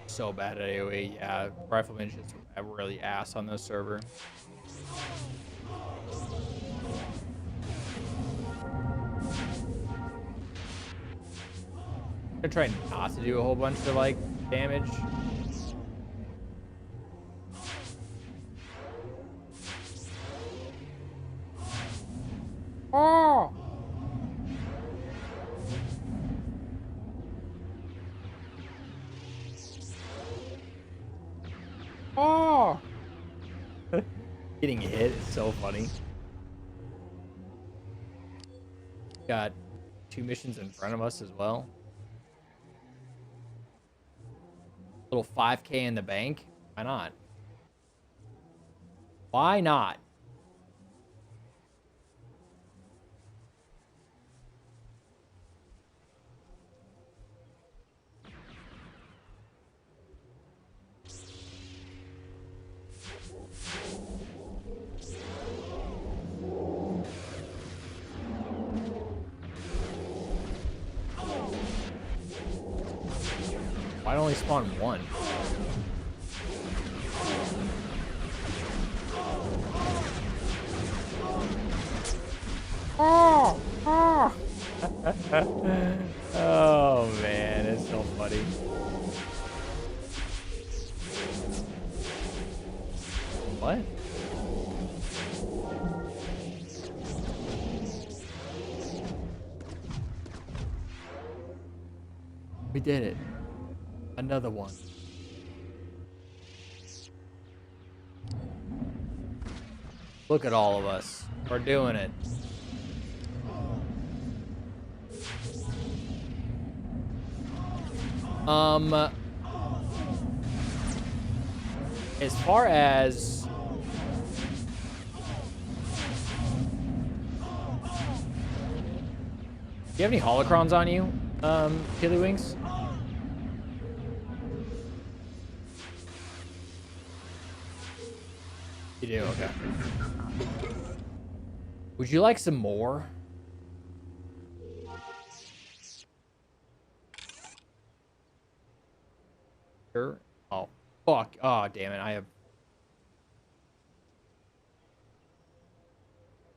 So bad at AoE. Yeah, riflemen just really ass on this server. I'm gonna try not to do a whole bunch of like damage. Oh! Oh! Getting hit is so funny. Got 2 missions in front of us as well. Little 5K in the bank. Why not? Why not? Why only spawn one? Oh, oh. Oh man, it's so funny. What? We did it. Another one. Look at all of us. We're doing it. As far as do you have any holocrons on you, Tiddlywinks? You do, okay. Would you like some more? Sure. Oh, fuck. Oh, damn it. I'll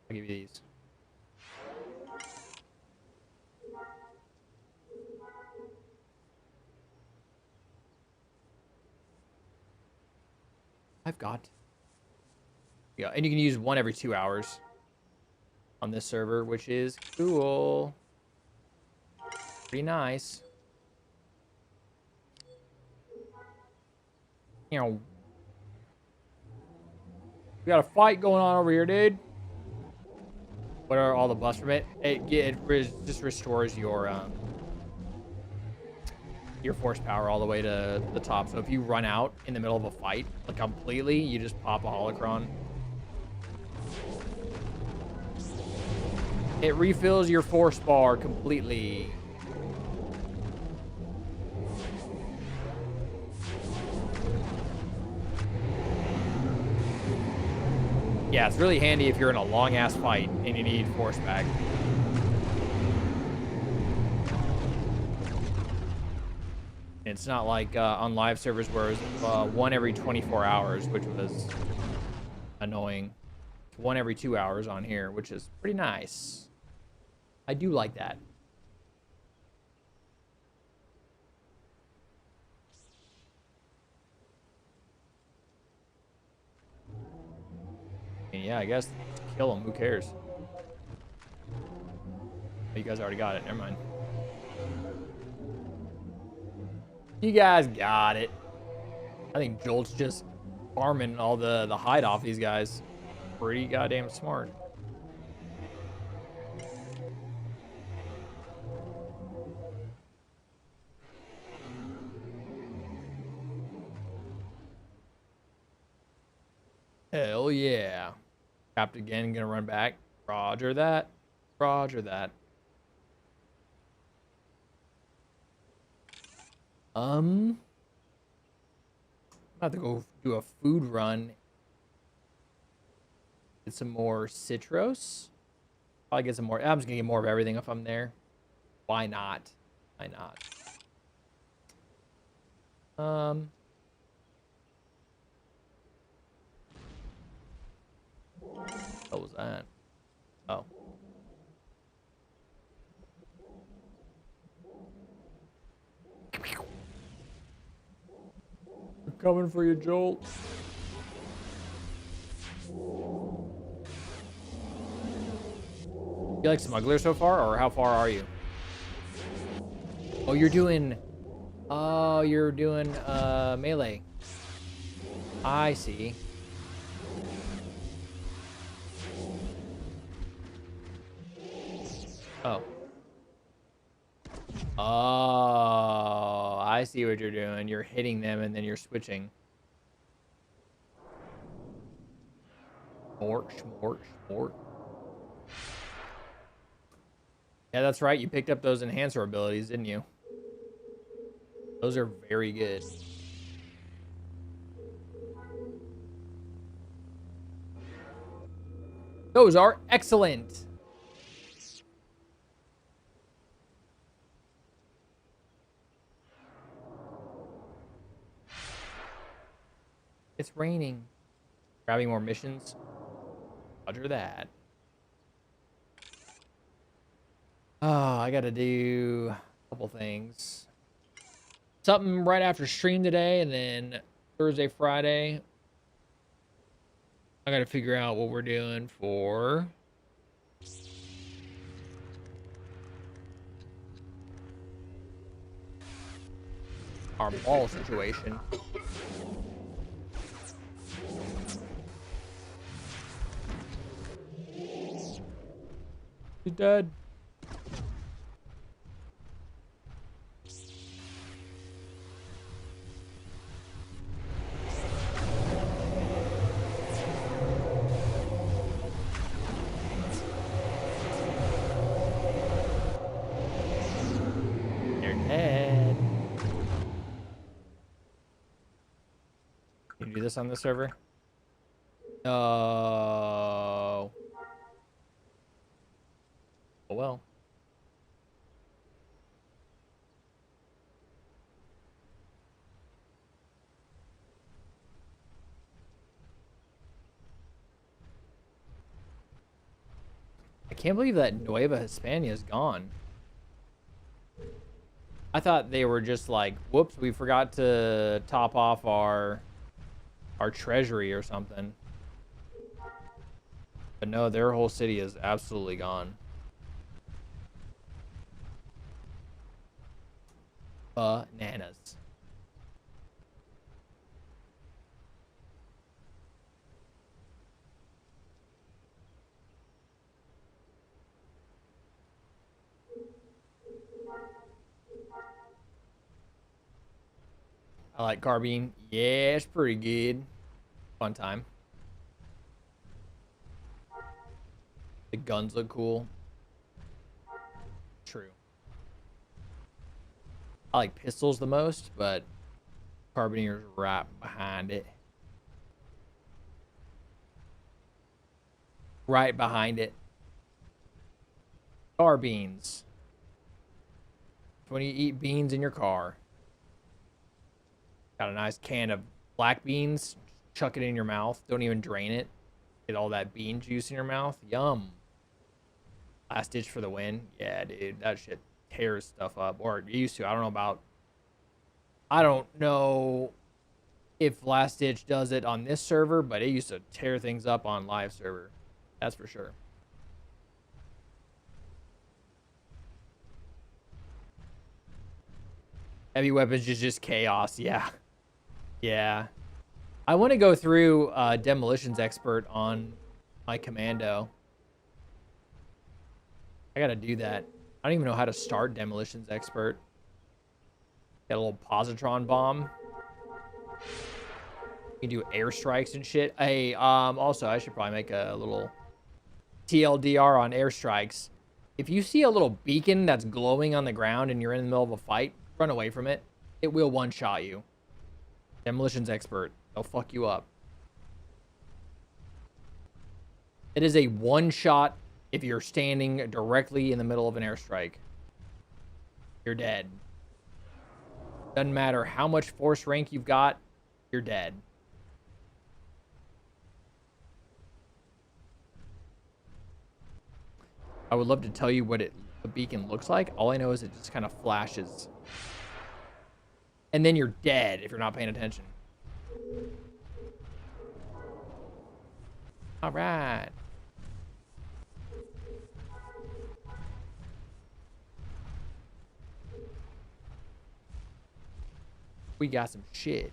give you these. I've got. Yeah, and you can use one every 2 hours on this server, which is cool. Pretty nice. You know, we got a fight going on over here, dude. What are all the buffs from it? It just restores your force power all the way to the top. So if you run out in the middle of a fight, like completely, you just pop a holocron. It refills your force bar completely. Yeah, it's really handy if you're in a long-ass fight and you need force back. It's not like on live servers where it's one every 24 hours, which was annoying. It's one every 2 hours on here, which is pretty nice. I do like that. And yeah, I guess kill him. Who cares? Oh, you guys already got it. Never mind. You guys got it. I think Jolt's just farming all the hide off these guys. Pretty goddamn smart. Hell yeah. Trapped again, gonna run back. Roger that. Roger that. I'm about to go do a food run. Get some more citros. Probably get some more. I'm just gonna get more of everything if I'm there. Why not? Why not? What was that? Oh. We're coming for you, Jolt. You like smuggler so far, or how far are you? Oh, you're doing melee. I see. Oh. Oh, I I see what you're doing. You're hitting them and then you're switching. Smort, smort, smort. Yeah, that's right. You picked up those enhancer abilities, didn't you? Those are very good. Those are excellent. It's raining. Grabbing more missions. Roger that. Oh, I gotta do a couple things. Something right after stream today, and then Thursday, Friday. I gotta figure out what we're doing for our ball situation. He's dead. They're dead. Can you do this on the server? No. Oh well. I can't believe that Nueva Hispania is gone. I thought they were just like, whoops, we forgot to top off our treasury or something. But no, their whole city is absolutely gone. Bananas. I like Carbine. Yeah, it's pretty good. Fun time. The guns look cool. True. I like pistols the most, but Carbinier's right behind it. Right behind it. Carbines. When you eat beans in your car. Got a nice can of black beans. Chuck it in your mouth. Don't even drain it. Get all that bean juice in your mouth. Yum. Last ditch for the win. Yeah, dude. That shit tears stuff up. Or it used to. I don't know if Last Ditch does it on this server, but it used to tear things up on live server. That's for sure. Heavy weapons is just chaos. Yeah. Yeah. I want to go through Demolitions Expert on my Commando. I gotta do that. I don't even know how to start Demolitions Expert. Got a little positron bomb. You can do airstrikes and shit. Hey, also, I should probably make a little TLDR on airstrikes. If you see a little beacon that's glowing on the ground and you're in the middle of a fight, run away from it. It will one-shot you. Demolitions Expert. They'll fuck you up. It is a one-shot if you're standing directly in the middle of an airstrike. You're dead. Doesn't matter how much force rank you've got, you're dead. I would love to tell you what the beacon looks like. All I know is it just kind of flashes. And then you're dead if you're not paying attention. All right. We got some shit.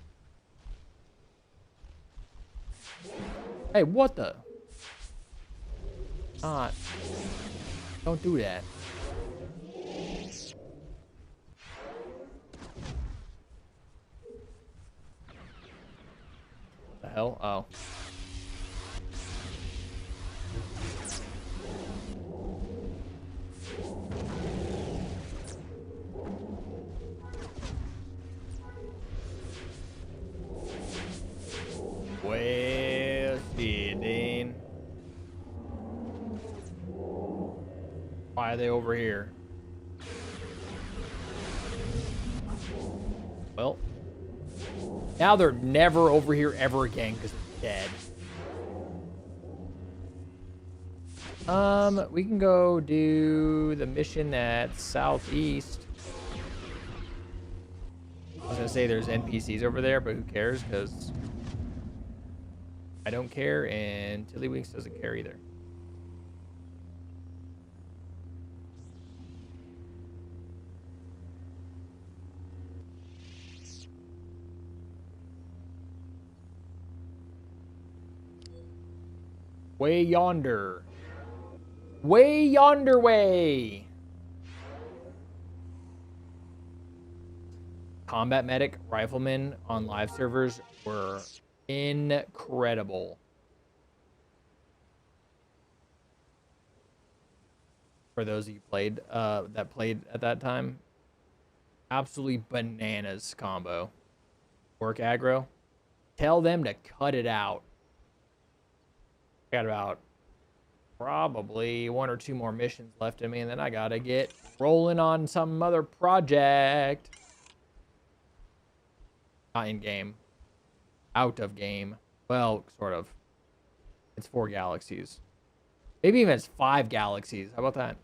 Hey, what the? Don't do that. hell? Oh. Well, shit, Dean. Why are they over here? Well, now they're never over here ever again because they're dead. We can go do the mission that's southeast. I was gonna say there's NPCs over there, but who cares? Because I don't care, and Tiddlywinks doesn't care either. Way yonder. Way yonder way. Combat medic riflemen on live servers were incredible. For those of you played that played at that time, absolutely bananas combo. Work aggro. Tell them to cut it out. Got about probably 1 or 2 more missions left in me, and then I gotta get rolling on some other project. Not in game. Out of game. Well, sort of. It's 4 galaxies. Maybe even it's 5 galaxies. How about that?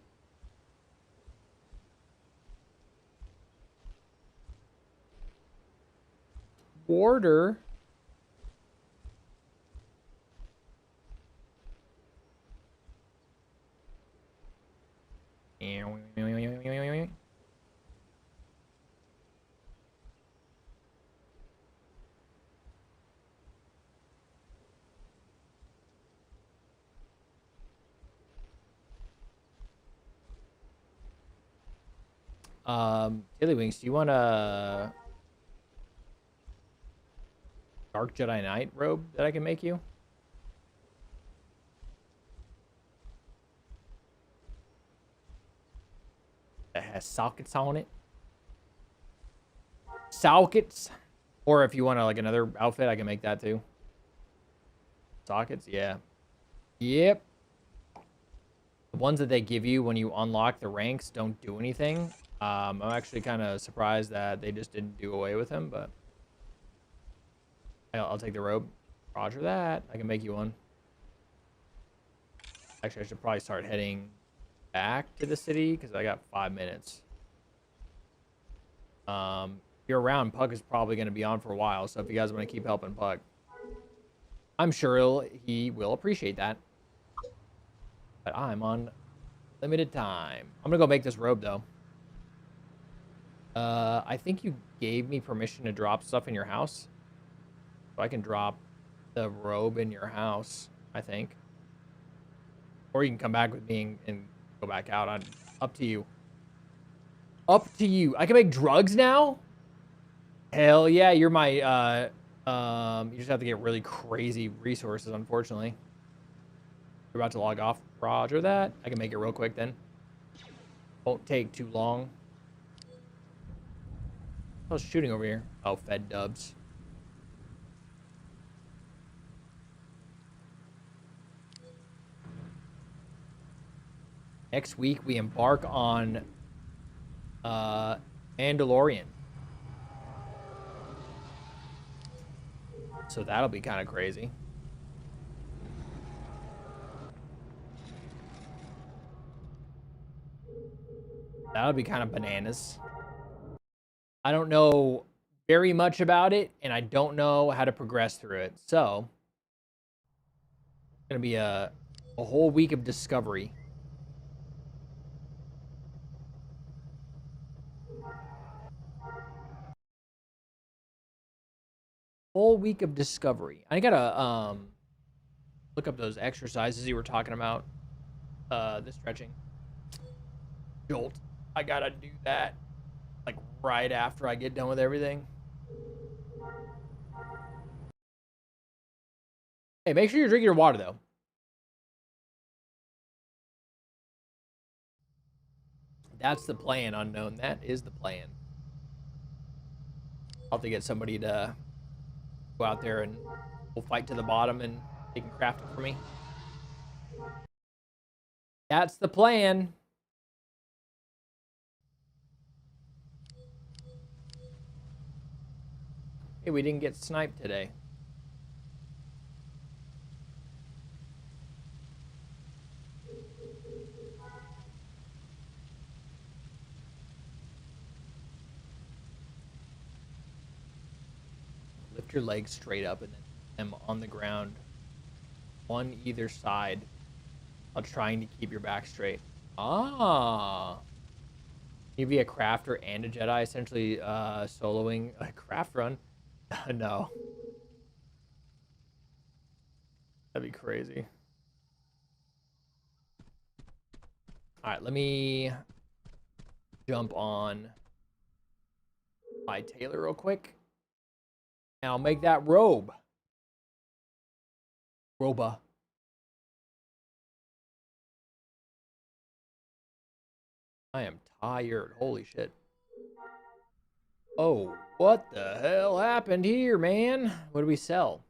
Border. Tiddlywinks, do you want a Dark Jedi Knight robe that I can make you? That has sockets on it. Sockets. Or if you want like another outfit, I can make that too. Sockets, yeah. Yep. The ones that they give you when you unlock the ranks don't do anything. I'm actually kind of surprised that they just didn't do away with him, but I'll take the robe. Roger that. I can make you one. Actually, I should probably start heading back to the city because I got 5 minutes. If you're around, Puck is probably going to be on for a while, so if you guys want to keep helping Puck, I'm sure he will appreciate that. But I'm on limited time. I'm going to go make this robe, though. I think you gave me permission to drop stuff in your house. So I can drop the robe in your house, I think. Or you can come back with me and go back out. Up to you. Up to you. I can make drugs now? Hell yeah, you're my, you just have to get really crazy resources, unfortunately. You're about to log off. Roger that. I can make it real quick then. Won't take too long. I was shooting over here. Oh, Fed dubs. Next week, we embark on Mandalorian. So that'll be kind of crazy. That'll be kind of bananas. I don't know very much about it, and I don't know how to progress through it. So, it's going to be a whole week of discovery. Whole week of discovery. I gotta look up those exercises you were talking about. The stretching. Jolt. I gotta do that like right after I get done with everything. Hey, make sure you drink your water, though. That's the plan, Unknown. That is the plan. I'll have to get somebody to go out there and we'll fight to the bottom and they can craft it for me. That's the plan. Hey, we didn't get sniped today. Lift your legs straight up and then them on the ground on either side while trying to keep your back straight. Ah. You be a crafter and a Jedi, essentially soloing a craft run. No. That'd be crazy. Alright, let me jump on my tailor real quick. And I'll make that robe. Roba. I am tired. Holy shit. Oh, what the hell happened here, man? What do we sell?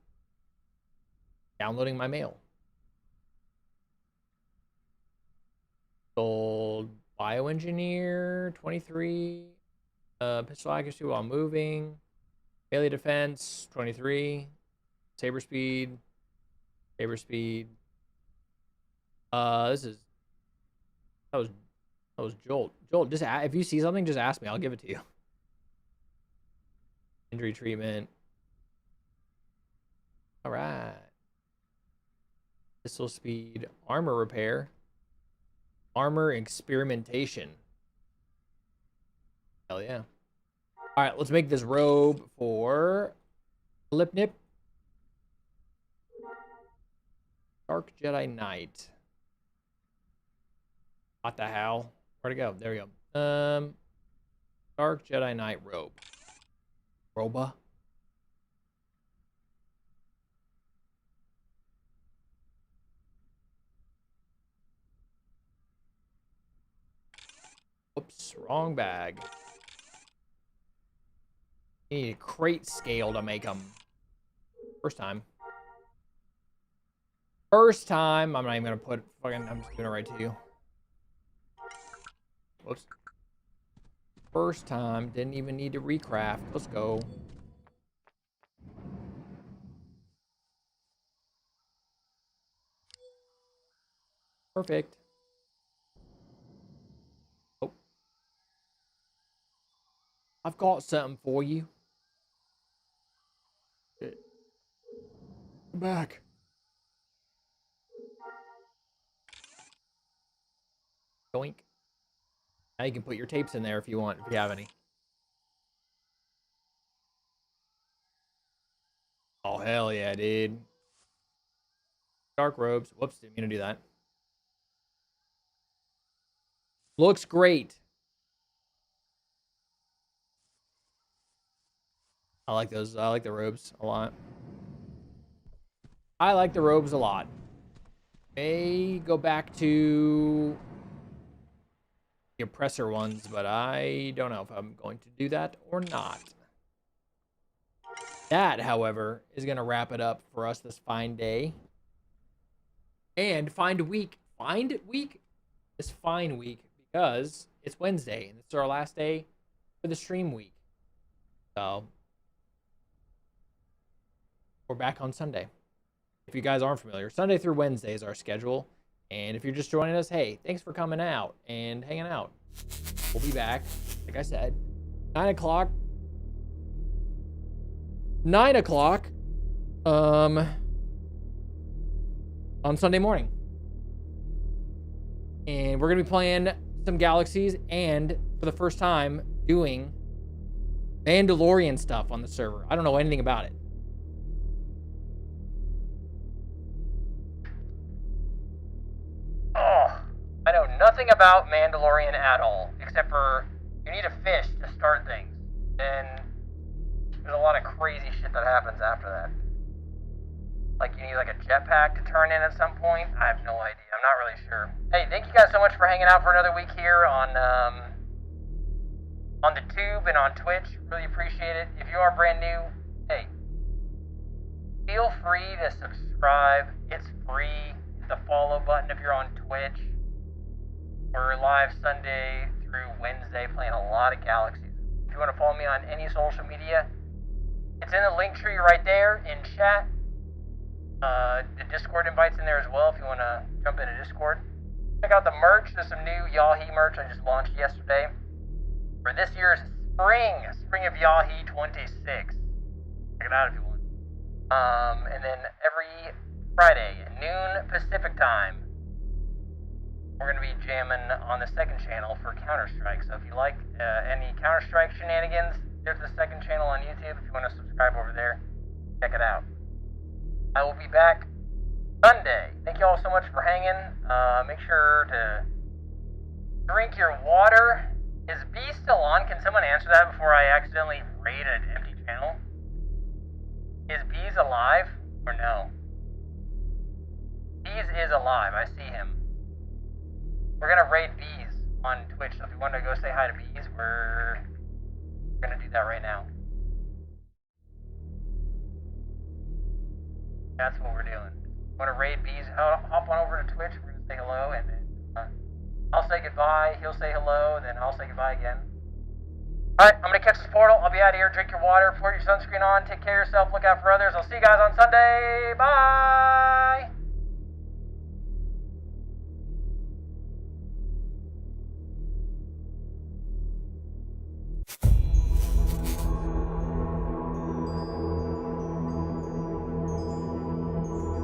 Downloading my mail. Sold bioengineer 23. Pistol accuracy while moving. Melee defense 23. Saber speed. Saber speed. That was Jolt. Jolt, just if you see something, just ask me. I'll give it to you. Injury treatment. All right. Pistol speed. Armor repair. Armor experimentation. Hell yeah. All right, let's make this robe for Lip Nip. Dark Jedi Knight. What the hell? Where'd it go? There we go. Dark Jedi Knight robe. Roba. Oops, wrong bag. You need a crate scale to make them. First time. First time. I'm not even gonna put fucking. I'm just doing it right to you. Whoops. First time. Didn't even need to recraft. Let's go. Perfect. Oh. I've got something for you. Come back. Doink. Now you can put your tapes in there if you want, if you have any. Oh, hell yeah, dude. Dark robes. Whoops, didn't mean to do that. Looks great. I like those. I like the robes a lot. I like the robes a lot. May go back to the oppressor ones, but I don't know if I'm going to do that or not. That, however, is going to wrap it up for us this fine day. And find week. Find week? This fine week, because it's Wednesday, and it's our last day for the stream week. So, we're back on Sunday. If you guys aren't familiar, Sunday through Wednesday is our schedule. And if you're just joining us, hey, thanks for coming out and hanging out. We'll be back, like I said, 9 o'clock. 9 o'clock on Sunday morning. And we're going to be playing some Galaxies and, for the first time, doing Mandalorian stuff on the server. I don't know anything about it. Oh, I know nothing about Mandalorian at all, except for you need a fish to start things. And there's a lot of crazy shit that happens after that. Like you need like a jetpack to turn in at some point. I have no idea. I'm not really sure. Hey, thank you guys so much for hanging out for another week here on the tube and on Twitch. Really appreciate it. If you are brand new, hey, feel free to subscribe. It's free. Hit the follow button if you're on Twitch. We're live Sunday through Wednesday playing a lot of Galaxies. If you want to follow me on any social media, it's in the link tree right there in chat. The Discord invite's in there as well if you want to jump into Discord. Check out the merch. There's some new Yahi merch I just launched yesterday for this year's Spring of Yahi 26. Check it out if you want. And then every Friday at noon Pacific time, we're going to be jamming on the second channel for Counter-Strike. So if you like any Counter-Strike shenanigans, there's the second channel on YouTube. If you want to subscribe over there, check it out. I will be back Sunday. Thank you all so much for hanging. Make sure to drink your water. Is B still on? Can someone answer that before I accidentally raid an empty channel? Is Bees alive or no? Bees is alive. I see him. We're gonna raid Bees on Twitch, so if you want to go say hi to Bees, we're gonna do that right now. That's what we're doing. Want to raid Bees? Hop on over to Twitch. We're gonna say hello, and then I'll say goodbye. He'll say hello, and then I'll say goodbye again. All right, I'm gonna catch this portal. I'll be out of here. Drink your water. Put your sunscreen on. Take care of yourself. Look out for others. I'll see you guys on Sunday. Bye.